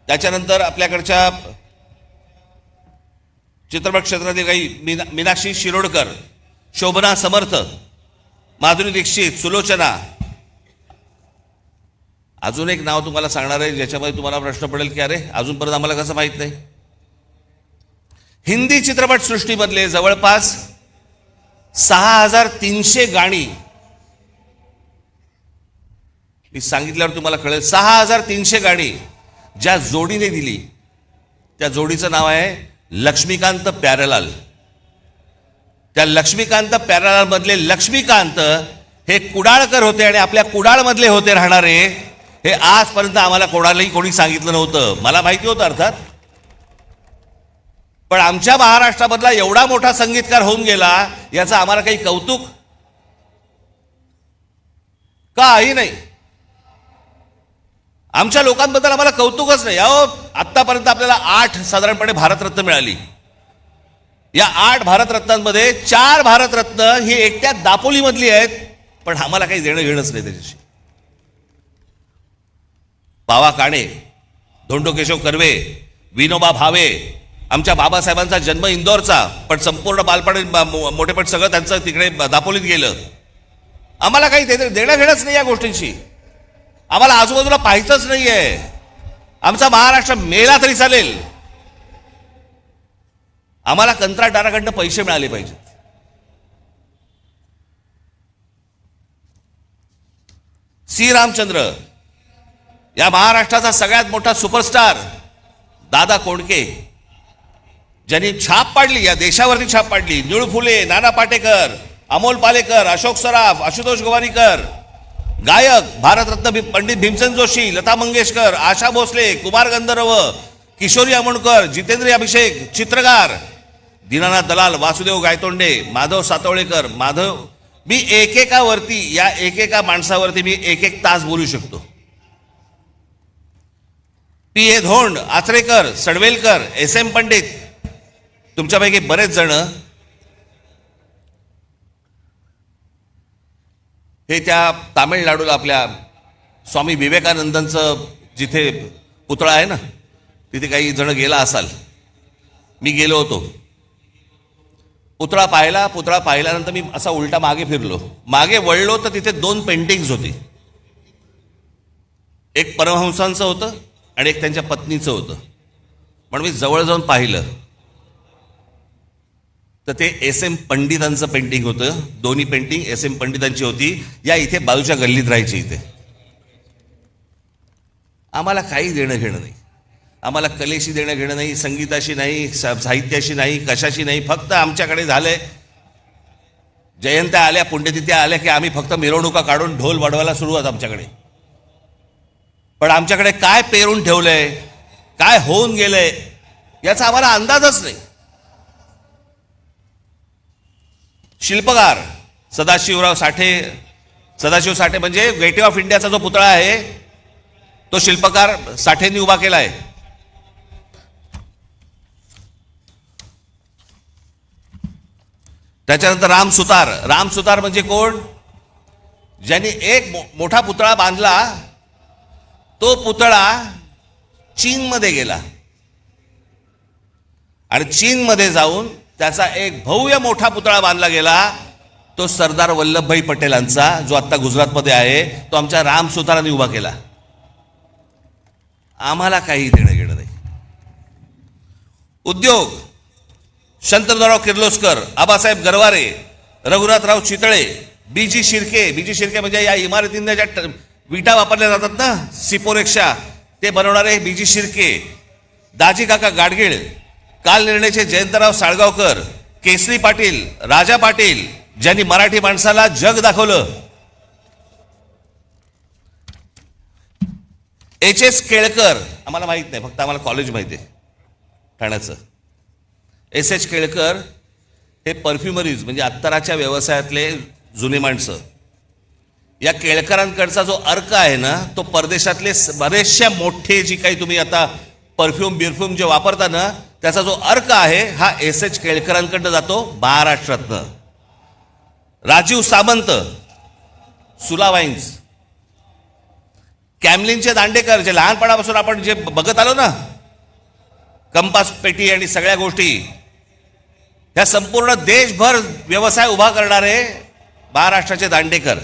त्याच्यानंतर आपल्याकडच्या चित्रपट क्षेत्रातील काही मीनाक्षी शिरोडकर, शोभना समर्थ, माधुरी दीक्षित, सुलोचना. अजून एक नाव तुम्हाला सांगणार आहे ज्याच्यामध्ये तुम्हाला प्रश्न पडेल की अरे अजूनपर्यंत आम्हाला कसं माहित नाही. हिंदी चित्रपट सृष्टीमधले जवळपास 6300 गाणी, मी सांगितल्यावर तुम्हाला कळेल, 6300 गाणी ज्या जोडीने दिली त्या जोडीचं नाव आहे लक्ष्मीकांत प्यारेलाल. त्या लक्ष्मीकांत प्यारेलाल मधले लक्ष्मीकांत हे कुडाळकर होते आणि आपल्या कुडाळमधले होते राहणारे. हे आजपर्यंत आम्हाला कोणालाही कोणी सांगितलं नव्हतं. मला माहिती होतं अर्थात, पण आमच्या महाराष्ट्रामधला एवढा मोठा संगीतकार होऊन गेला याचं आम्हाला काही कौतुक काही नाही. आमच्या लोकांबद्दल आम्हाला कौतुकच नाही. अहो आतापर्यंत आपल्याला 8 साधारणपणे भारतरत्न मिळाली. या 8 भारतरत्नांमध्ये 4 भारतरत्न ही एकट्या दापोलीमधली आहेत, पण आम्हाला काही देणं घेणंच नाही त्याच्याशी. बावा काणे, धोंडो केशव कर्वे, विनोबा भावे, आमच्या बाबासाहेबांचा जन्म इंदोरचा, पण संपूर्ण बालपण मोठेपण सगळं त्यांचं तिकडे दापोलीत गेलं. आम्हाला काही देणं घेणंच नाही या गोष्टींशी. आम्हाला आजूबाजूला पाहायचंच नाहीये. आमचा महाराष्ट्र मेला तरी चालेल. आम्हाला कंत्राटदाराकडनं पैसे मिळाले पाहिजेत. सी रामचंद्र, या महाराष्ट्राचा सगळ्यात मोठा सुपरस्टार दादा कोंडके, ज्यांनी छाप पाडली, या देशावरती छाप पाडली. निळू फुले, नाना पाटेकर, अमोल पालेकर, अशोक सराफ, आशुतोष गोवारीकर, गायक भारतरत्न पंडित भीमसेन जोशी, लता मंगेशकर, आशा भोसले, कुमार गंधर्व, किशोरी अमोणकर, जितेंद्र अभिषेक, चित्रकार दीनानाथ दलाल, वासुदेव गायतोंडे, माधव सातवळेकर. मी एकेकावरती, या एकेका माणसावरती मी एक तास बोलू शकतो. पी ए धोंड, आचरेकर, सडवेलकर, एस एम पंडित, तुमच्यापैकी बरेच जण हे त्या तामिळनाडूला आपल्या स्वामी विवेकानंदांचं जिथे पुतळा आहे ना, तिथे काही जण गेला असाल. मी गेलो होतो. पुतळा पाहिल्यानंतर मी असा उलटा मागे फिरलो. मागे वळलो तर तिथे 2 पेंटिंग्स होती. एक परमहंसांचं होतं आणि एक त्यांच्या पत्नीचं होतं. म्हणून मी जवळ जाऊन पाहिलं तर ते एस एम पंडितांचं पेंटिंग होतं. दोन्ही पेंटिंग एस एम पंडितांची होती. या इथे बाजूच्या गल्लीत राहायची. इथे आम्हाला काही देणं घेणं नाही. आम्हाला कलेशी देणं घेणं नाही, संगीताशी नाही, साहित्याशी नाही, कशाशी नाही. फक्त आमच्याकडे झालंय जयंत्या आल्या, पुण्यतिथ्या आल्या की आम्ही फक्त मिरवणुका काढून ढोल वाढवायला सुरुवात आमच्याकडे. पण आमच्याकडे काय पेरून ठेवलंय, काय होऊन गेलंय याचा आम्हाला अंदाजच नाही. शिल्पकार सदाशिव साठे म्हणजे गेटवे ऑफ इंडियाचा जो पुतळा आहे तो शिल्पकार साठेंनी उभा केला आहे. त्याच्यानंतर राम सुतार म्हणजे कोण? ज्यांनी एक मोठा पुतळा बांधला. तो पुतळा चीनमध्ये गेला आणि चीनमध्ये जाऊन त्याचा एक भव्य मोठा पुतळा बांधला गेला. तो सरदार वल्लभभाई पटेलांचा, जो आता गुजरातमध्ये आहे, तो आमच्या राम सुतारांनी उभा केला. आम्हाला काही देणं घेणं नाही. उद्योग शंतनुराव किर्लोस्कर, आबासाहेब गरवारे, रघुनाथराव चितळे, बीजी शिर्के म्हणजे या इमारतींना ज्या विटा वापरल्या जातात ना, सिपोरेक्षा, ते बनवणारे बीजी शिर्के, दाजी काका गाडगीळ, काल निर्णयचे जयंतराव साळगावकर, केसरी पाटील, राजा पाटील, ज्यांनी मराठी माणसाला जग दाखवलं. एच एस केळकर, आम्हाला माहित नाही, फक्त आम्हाला कॉलेज माहिती आहे ठाण्याचं. एस एच केळकर हे परफ्युमरीज म्हणजे अत्तराच्या व्यवसायातले जुने माणसं. या केळकरांकडचा जो अर्क आहे ना, तो परदेशातले बरेचशा मोठे जी काही तुम्ही आता परफ्यूम जे वापरता ना, त्याचा जो अर्क आहे हा एस एच केळकरांकडनं जातो महाराष्ट्रातनं. राजीव सामंत, सुला वाईन्स, कॅमलिनचे दांडेकर, जे लहानपणापासून आपण जे बघत आलो ना, कंपास पेटी आणि सगळ्या गोष्टी, या संपूर्ण देशभर व्यवसाय उभा करणारे महाराष्ट्राचे दांडेकर,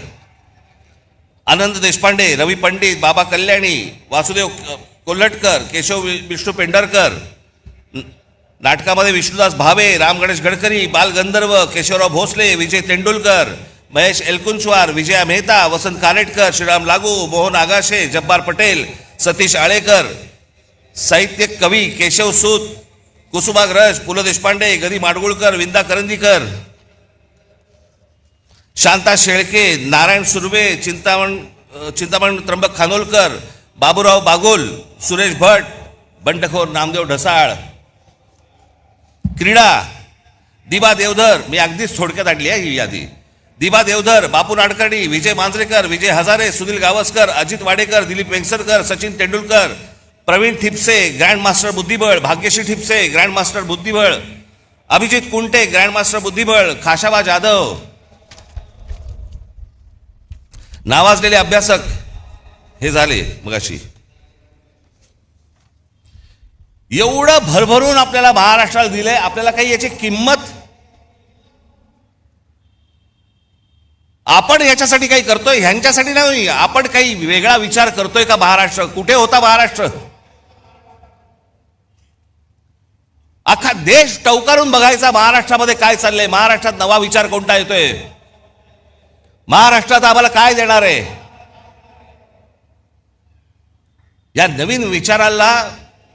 आनंद देशपांडे, रवी पंडित, बाबा कल्याणी, वासुदेव कोल्हटकर, केशव विष्णू पेंढारकर, नाटकामध्ये विष्णुदास भावे, राम गणेश गडकरी, बाल गंधर्व, केशवराव भोसले, विजय तेंडुलकर, महेश एलकुंचवार, विजया मेहता, वसंत कानेटकर, श्रीराम लागू, मोहन आगाशे, जब्बार पटेल, सतीश आळेकर, साहित्य कवी केशव सूत, कुसुमाग्रज, पु ल देशपांडे, गदी माडगुळकर, विंदा करंदीकर, शांता शेळके, नारायण सुर्वे, चिंतामण त्र्यंबक खानोलकर, बाबूराव बागुल, सुरेश भट, बंडखोर नामदेव ढसाळ. क्रीडा दिबा देवधर, मी अगदीच थोडक्यात आणली आहे ही यादी. दिबा देवधर, बापू नाडकर्णी, विजय मांजरेकर, विजय हजारे, सुनील गावस्कर, अजित वाडेकर, दिलीप वेंगसरकर, सचिन तेंडुलकर, प्रवीण ठिपसे, ग्रँड मास्टर बुद्धिबळ, भाग्यश्री ठिपसे, ग्रँड मास्टर बुद्धिबळ, अभिजित कुंटे, ग्रँड मास्टर बुद्धिबळ, खाशाबा जाधव, नावाजलेले अभ्यासक हे झाले मगाशी. एवढं भरभरून आपल्याला महाराष्ट्राला दिलंय, आपल्याला काही याची किंमत, आपण याच्यासाठी काही करतोय, ह्यांच्यासाठी नाही, आपण काही वेगळा विचार करतोय का? महाराष्ट्र कुठे होता? महाराष्ट्र अख्खा देश टवकारून बघायचा महाराष्ट्रामध्ये काय चाललंय, महाराष्ट्रात नवा विचार कोणता येतोय, महाराष्ट्रात आम्हाला काय देणार आहे. या नवीन विचाराला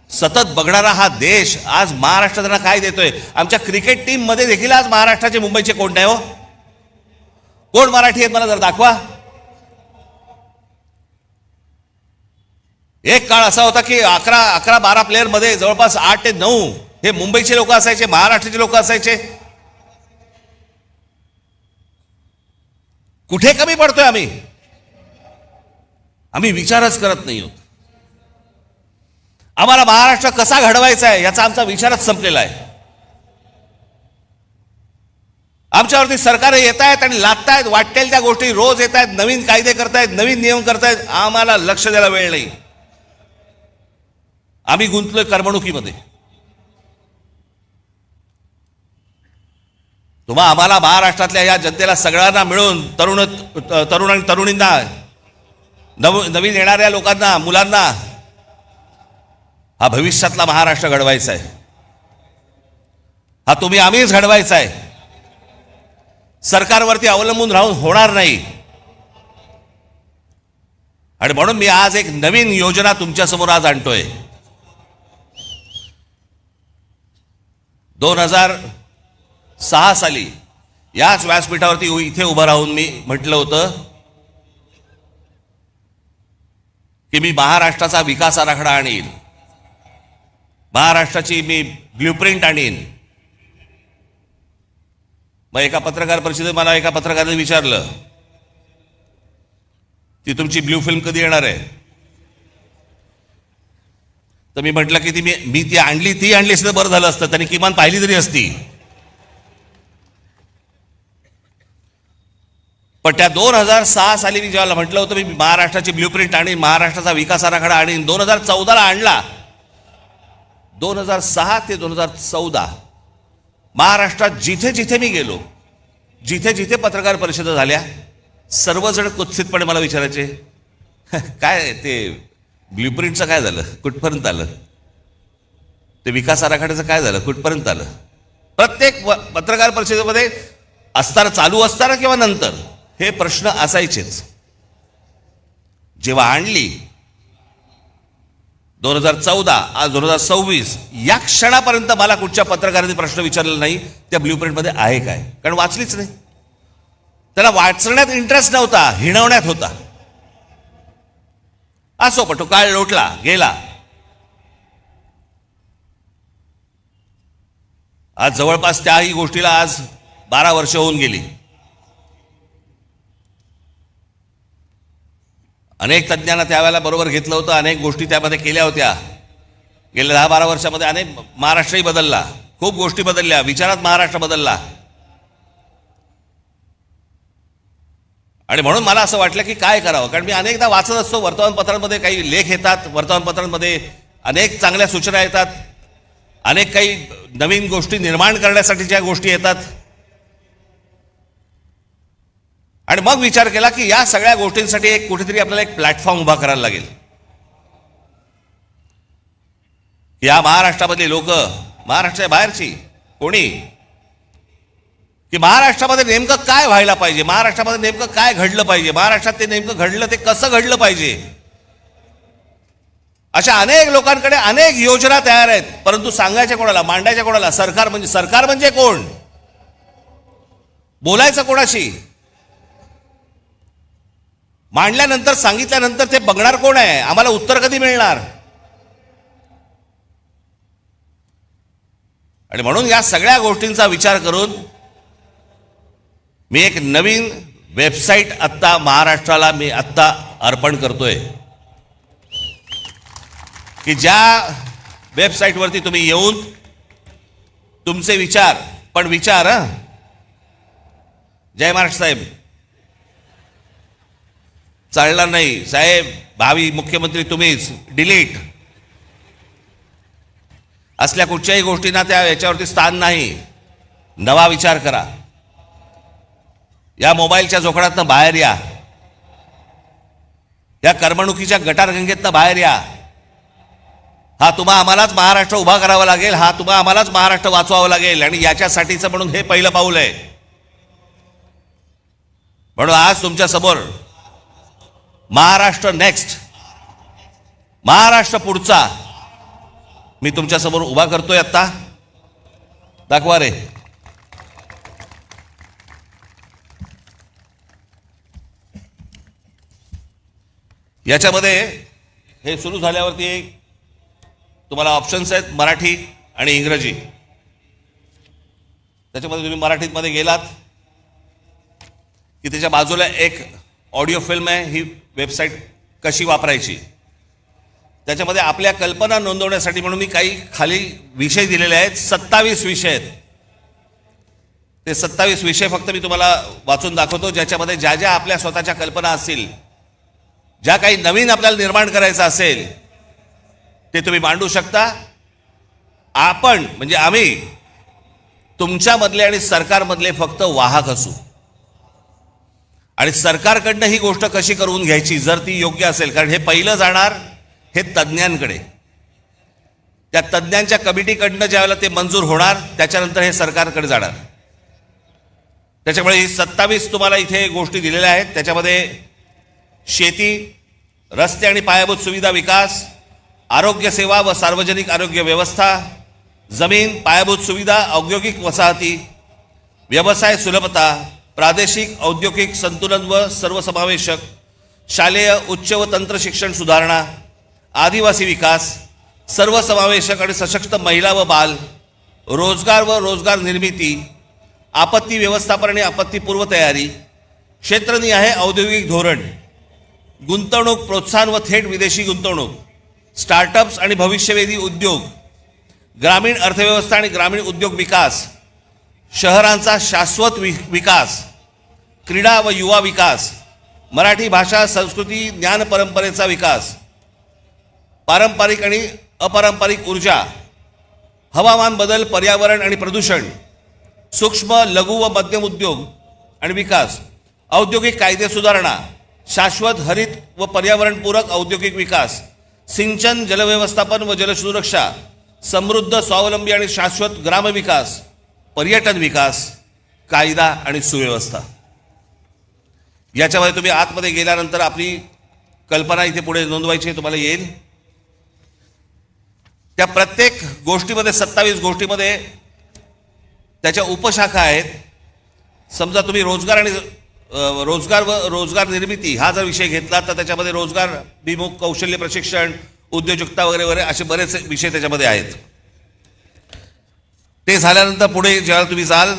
सतत बघणारा हा देश आज महाराष्ट्राला काय देतोय. आमच्या क्रिकेट टीम मध्ये देखील आज महाराष्ट्राचे, मुंबईचे कोण नाही हो, कोण मराठी आहेत मला जर दाखवा. एक काळ असा होता की 11-12 प्लेयर मध्ये जवळपास 8 ते 9 हे मुंबईचे लोक असायचे, महाराष्ट्राचे लोक असायचे. कुठे कमी पडतोय आम्ही? आम्ही विचारच करत नाही आहोत. आम्हाला महाराष्ट्र कसा घडवायचा आहे याचा आमचा विचारच संपलेला आहे. आमच्यावरती सरकार येत आहेत आणि लादतायत, वाटेल त्या गोष्टी रोज येत आहेत, नवीन कायदे करतायत, नवीन नियम करतायत. आम्हाला लक्ष द्यायला वेळ नाही. आम्ही गुंतलोय करमणुकीमध्ये. तुम्हा आम्हाला महाराष्ट्रातल्या या जनतेला सगळ्यांना मिळून, तरुण आणि तरुणींना, नवीन येणाऱ्या लोकांना, मुलांना हा भविष्यातला महाराष्ट्र घडवायचा आहे. हा तुम्ही आम्हीच घडवायचा आहे. सरकारवरती अवलंबून राहून होणार नाही. आणि म्हणून मी आज एक नवीन योजना तुमच्या समोर आज आणतोय. 2006 साली याच व्यासपीठावरती इथे उभं राहून मी म्हटलं होतं की मी महाराष्ट्राचा विकास आराखडा आणीन, महाराष्ट्राची मी ब्ल्यूप्रिंट आणीन. मग एका पत्रकार परिषदेत मला एका पत्रकाराने विचारलं ती तुमची ब्ल्यू फिल्म कधी येणार आहे. तर मी म्हटलं की मी ती आणली असतं बरं झालं असतं, त्यांनी किमान पाहिली तरी असती. पण त्या 2006 साली मी जेव्हा म्हटलं होतं मी महाराष्ट्राची ब्ल्यूप्रिंट आणीन, महाराष्ट्राचा विकास आराखडा आणीन, 2014ला आणला. 2006 ते 2014 महाराष्ट्रात जिथे जिथे मी गेलो, जिथे जिथे पत्रकार परिषदा झाल्या, सर्वजण कुत्सितपणे मला विचारायचे काय ते ब्ल्यूप्रिंटचं काय झालं, कुठपर्यंत आलं, ते विकास आराखड्याचं काय झालं, कुठपर्यंत आलं. प्रत्येक पत्रकार परिषदेमध्ये असताना, चालू असताना किंवा नंतर हे प्रश्न असायचेच. जेव्हा आणली 2014, आज 2026, या क्षणापर्यंत मला कुठच्या पत्रकाराने प्रश्न विचारलेला नाही त्या ब्ल्यूप्रिंटमध्ये आहे काय, कारण वाचलीच नाही. त्याला वाचण्यात इंटरेस्ट नव्हता, हिणवण्यात होता. असो, पण तो काळ लोटला गेला. आज जवळपास त्याही गोष्टीला आज 12 वर्ष होऊन गेली. अनेक तज्ज्ञांना त्यावेळेला बरोबर घेतलं होतं, अनेक गोष्टी त्यामध्ये केल्या होत्या. गेल्या 10-12 वर्षामध्ये अनेक, महाराष्ट्रही बदलला, खूप गोष्टी बदलल्या, विचारात महाराष्ट्र बदलला. आणि म्हणून मला असं वाटलं की काय करावं, कारण मी अनेकदा वाचत असतो, वर्तमानपत्रांमध्ये काही लेख येतात, वर्तमानपत्रांमध्ये अनेक चांगल्या सूचना येतात. अनेक काही नवीन गोष्टी निर्माण करण्यासाठीच्या गोष्टी येतात. आणि मग विचार केला की या सगळ्या गोष्टींसाठी एक कुठेतरी आपल्याला एक प्लॅटफॉर्म उभा करायला लागेल. या महाराष्ट्रामधली लोक, महाराष्ट्राच्या बाहेरची कोणी, की महाराष्ट्रामध्ये नेमकं काय व्हायला पाहिजे, महाराष्ट्रामध्ये नेमकं काय घडलं पाहिजे, महाराष्ट्रात ते नेमकं घडलं ते कसं घडलं पाहिजे, अशा अनेक लोकांकडे अनेक योजना तयार आहेत. परंतु सांगायच्या कोणाला, मांडायच्या कोणाला? सरकार म्हणजे कोण? बोलायचं कोणाशी? मांडल्यानंतर, सांगितल्यानंतर ते बघणार कोण आहे? आम्हाला उत्तर कधी मिळणार? आणि म्हणून या सगळ्या गोष्टींचा विचार करून मी एक नवीन वेबसाईट आत्ता महाराष्ट्राला मी आत्ता अर्पण करतोय, की ज्या वेबसाईटवरती तुम्ही येऊन तुमचे विचार, पण विचार जय महाराष्ट्र साहेब, चालणार नाही साहेब, भावी मुख्यमंत्री तुम्हीच, डिलीट, असल्या कुठच्याही गोष्टींना त्या याच्यावरती स्थान नाही. नवा विचार करा. या मोबाईलच्या जोखडातनं बाहेर या, या करमणुकीच्या गटारगंगेतनं बाहेर या. हा तुम्हा आम्हालाच महाराष्ट्र उभा करावा लागेल, हा तुम्हा आम्हालाच महाराष्ट्र वाचवावा लागेल. आणि याच्यासाठीचं म्हणून हे पहिलं पाऊल आहे. म्हणून आज तुमच्या समोर महाराष्ट्र नेक्स्ट, महाराष्ट्र पुढचा मी तुमच्या समोर उभा करतोय. आता दाखवा रे. याच्यामध्ये हे सुरू झाल्यावरती तुम्हाला ऑप्शन्स आहेत, मराठी आणि इंग्रजी. त्याच्यामध्ये तुम्ही मराठीमध्ये गेलात की त्याच्या बाजूला एक ऑडिओ फिल्म आहे, ही वेबसाईट कशी वापरायची. त्याच्यामध्ये आपल्या कल्पना नोंदवण्यासाठी म्हणून मी काही खाली विषय दिलेले आहेत. 27 विषय आहेत. ते 27 विषय फक्त मी तुम्हाला वाचून दाखवतो, ज्याच्यामध्ये ज्या ज्या आपल्या स्वतःच्या कल्पना असतील, ज्या काही नवीन आपल्याला निर्माण करायचं असेल, ते तुम्ही मांडू शकता. आपण म्हणजे आम्ही तुमच्यामधले आणि सरकारमधले फक्त वाहक असू. आणि सरकारकडनं ही गोष्ट कशी करून घ्यायची, जर ती योग्य असेल, कारण हे पहिलं जाणार हे तज्ज्ञांकडे, त्या तज्ज्ञांच्या कमिटीकडनं ज्यावेळेला ते मंजूर होणार, त्याच्यानंतर हे सरकारकडे जाणार. त्याच्यामुळे ही 27 तुम्हाला इथे गोष्टी दिलेल्या आहेत. त्याच्यामध्ये शेती, रस्ते आणि पायाभूत सुविधा विकास, आरोग्य सेवा व सार्वजनिक आरोग्य व्यवस्था, जमीन, पायाभूत सुविधा, औद्योगिक वसाहती, व्यवसाय सुलभता, प्रादेशिक औद्योगिक संतुलन व सर्वसमावेशक, शालेय उच्च व तंत्र शिक्षण सुधारणा, आदिवासी विकास, सर्वसमावेशक आणि सशक्त महिला व बाल, रोजगार व रोजगार निर्मिती, आपत्ती व्यवस्थापन आणि आपत्तीपूर्व तयारी, क्षेत्रनिहाय औद्योगिक धोरण, गुंतवणूक प्रोत्साहन व थेट विदेशी गुंतवणूक, स्टार्टअप्स आणि भविष्यवेधी उद्योग, ग्रामीण अर्थव्यवस्था आणि ग्रामीण उद्योग विकास, शहरांचा शाश्वत विकास, क्रीडा व युवा विकास, मराठी भाषा संस्कृती ज्ञान परंपरेचा विकास, पारंपरिक आणि अपारंपरिक ऊर्जा, हवामान बदल, पर्यावरण आणि प्रदूषण, सूक्ष्म लघु व मध्यम उद्योग आणि विकास, औद्योगिक कायदे सुधारणा, शाश्वत हरित व पर्यावरणपूरक औद्योगिक विकास, सिंचन, जलव्यवस्थापन व जलसुरक्षा, समृद्ध, स्वावलंबी आणि शाश्वत ग्रामविकास, पर्यटन विकास, कायदा आणि सुव्यवस्था. याच्यामध्ये तुम्ही आतमध्ये गेल्यानंतर आपली कल्पना इथे पुढे नोंदवायची तुम्हाला येईल. त्या प्रत्येक गोष्टीमध्ये 27 गोष्टीमध्ये त्याच्या उपशाखा आहेत. समजा तुम्ही रोजगार आणि रोजगार व रोजगार निर्मिती हा जर विषय घेतला तर त्याच्यामध्ये रोजगार विमुख, कौशल्य प्रशिक्षण, उद्योजकता वगैरे वगैरे असे बरेच विषय त्याच्यामध्ये आहेत. ते झाल्यानंतर पुढे जेव्हा तुम्ही जाल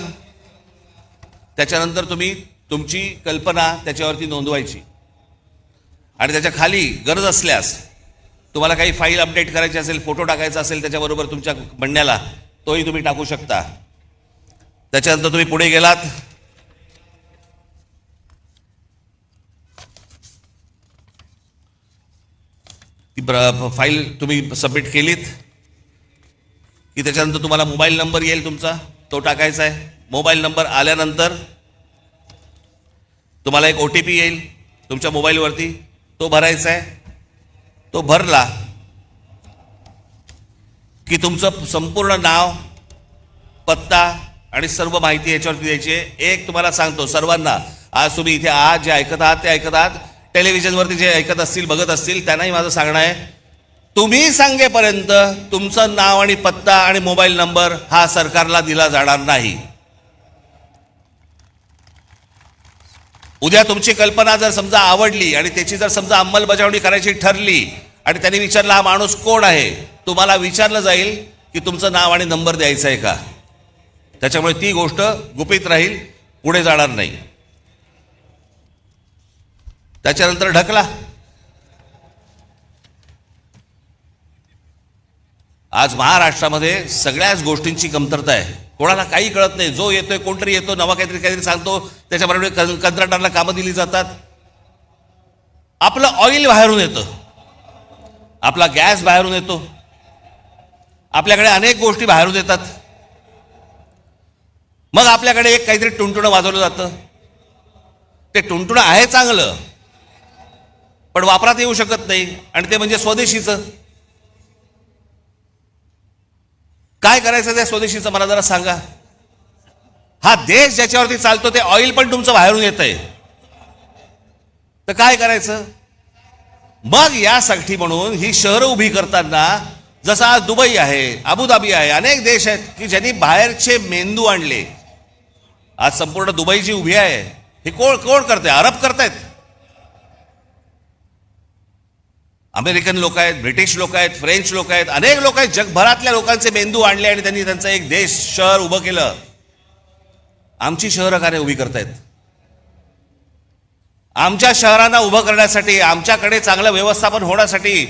त्याच्यानंतर तुम्ही तुमची कल्पना त्याच्यावरती नोंदवायची आणि त्याच्या खाली गरज असल्यास तुम्हाला काही फाईल अपडेट करायची असेल, फोटो टाकायचा असेल त्याच्याबरोबर तुमच्या म्हणण्याला, तोही तुम्ही टाकू शकता. त्याच्यानंतर तुम्ही पुढे गेलात ती फाईल तुम्ही सबमिट केलीत की त्याच्यानंतर तुम्हाला मोबाईल नंबर येईल तुमचा, तो टाकायचा आहे. मोबाईल नंबर आल्यानंतर तुम्हाला एक OTP येईल तुमच्या मोबाईलवरती, तो भरायचा आहे. तो भरला की तुमचं संपूर्ण नाव, पत्ता आणि सर्व माहिती याच्यावरती द्यायची आहे. एक तुम्हाला सांगतो सर्वांना, आज तुम्ही इथे आहात, जे ऐकत आहात ते ऐकत आहात, टेलिव्हिजनवरती जे ऐकत असतील बघत असतील त्यांनाही माझं सांगणं आहे, तुम्ही सांगेपर्यंत तुमचं नाव आणि पत्ता आणि मोबाईल नंबर हा सरकारला दिला जाणार नाही. उद्या तुमची कल्पना जर समजा आवडली आणि त्याची जर समजा अंमलबजावणी करायची ठरली आणि त्यांनी विचारलं हा माणूस कोण आहे, तुम्हाला विचारलं जाईल की तुमचं नाव आणि नंबर द्यायचा आहे का. त्याच्यामुळे ती गोष्ट गुपित राहील, पुढे जाणार नाही. त्याच्यानंतर ढकला. आज महाराष्ट्रामध्ये सगळ्याच गोष्टींची कमतरता आहे. कोणाला काही कळत नाही. जो येतोय, कोणतरी येतो, नवा काहीतरी सांगतो, त्याच्याबरोबर कंत्राटदाराला कामं दिली जातात. आपलं ऑइल बाहेरून येतं, आपला गॅस बाहेरून येतो, आपल्याकडे अनेक गोष्टी बाहेरून येतात. मग आपल्याकडे एक काहीतरी टुणटुणं वाजवलं जातं. ते टुणटुणं आहे चांगलं, पण वापरात येऊ शकत नाही, आणि ते म्हणजे स्वदेशीचं. काय करायचं त्या स्वदेशीचं मला जरा सांगा. हा देश ज्याच्यावरती चालतो ते ऑइल पण तुमचं बाहेरून येतंय, तर काय करायचं. मग यासाठी म्हणून ही शहरं उभी करताना, जसं आज दुबई आहे, अबुधाबी आहे, अनेक देश आहेत की ज्यांनी बाहेरचे मेंदू आणले. आज संपूर्ण दुबई जी उभी आहे हे कोण करते? अरब करतायत, अमेरिकन लोक आहेत, ब्रिटिश लोक आहेत, फ्रेंच लोक आहेत, अनेक लोक आहेत. जगभरातल्या लोकांचे मेंदू आणले आणि त्यांनी त्यांचं एक देश, शहर उभं केलं. आमची शहरं कार्य उभी करतायत. आमच्या शहरांना उभं करण्यासाठी, आमच्याकडे चांगलं व्यवस्थापन होण्यासाठी,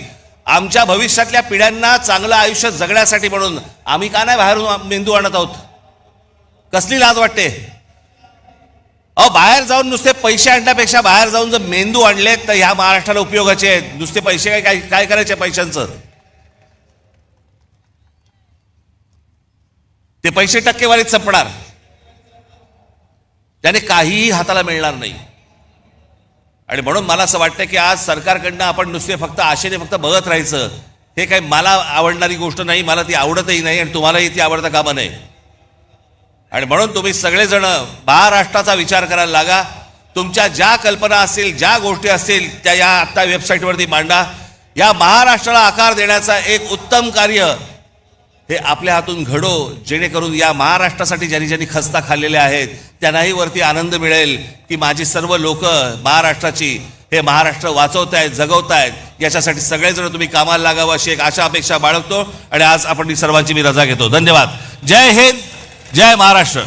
आमच्या भविष्यातल्या पिढ्यांना चांगलं आयुष्य जगण्यासाठी म्हणून आम्ही का नाही बाहेरून मेंदू आणत आहोत? कसली लाज वाटते. अहो, बाहेर जाऊन नुसते पैसे आणण्यापेक्षा बाहेर जाऊन जर मेंदू आणलेत तर ह्या महाराष्ट्राला उपयोगाचे आहेत. नुसते पैसे काय करायचे पैशांचं? ते पैसे टक्केवारीत संपणार, त्याने काहीही हाताला मिळणार नाही. आणि म्हणून मला असं वाटतं की आज सरकारकडनं आपण नुसते फक्त आशेने फक्त बघत राहायचं, हे काही मला आवडणारी गोष्ट नाही, मला ती आवडतही नाही आणि तुम्हालाही ती आवडता कामा नये. आणि म्हणून तुम्ही सगळेजण महाराष्ट्राचा विचार करायला लागा. तुमच्या ज्या कल्पना असतील, ज्या गोष्टी असतील त्या या आत्ता वेबसाईटवरती मांडा. या महाराष्ट्राला आकार देण्याचा एक उत्तम कार्य हे आपल्या हातून घडो, जेणेकरून या महाराष्ट्रासाठी ज्यांनी खस्ता खाल्लेल्या आहेत त्यांनाही वरती आनंद मिळेल की माझी सर्व लोक महाराष्ट्राची, हे महाराष्ट्र वाचवतायत, जगवतायत. याच्यासाठी सगळेजण तुम्ही कामाला लागावं अशी एक आशा अपेक्षा बाळगतो आणि आज आपण सर्वांची मी रजा घेतो. धन्यवाद. जय हिंद, जय महाराष्ट्र.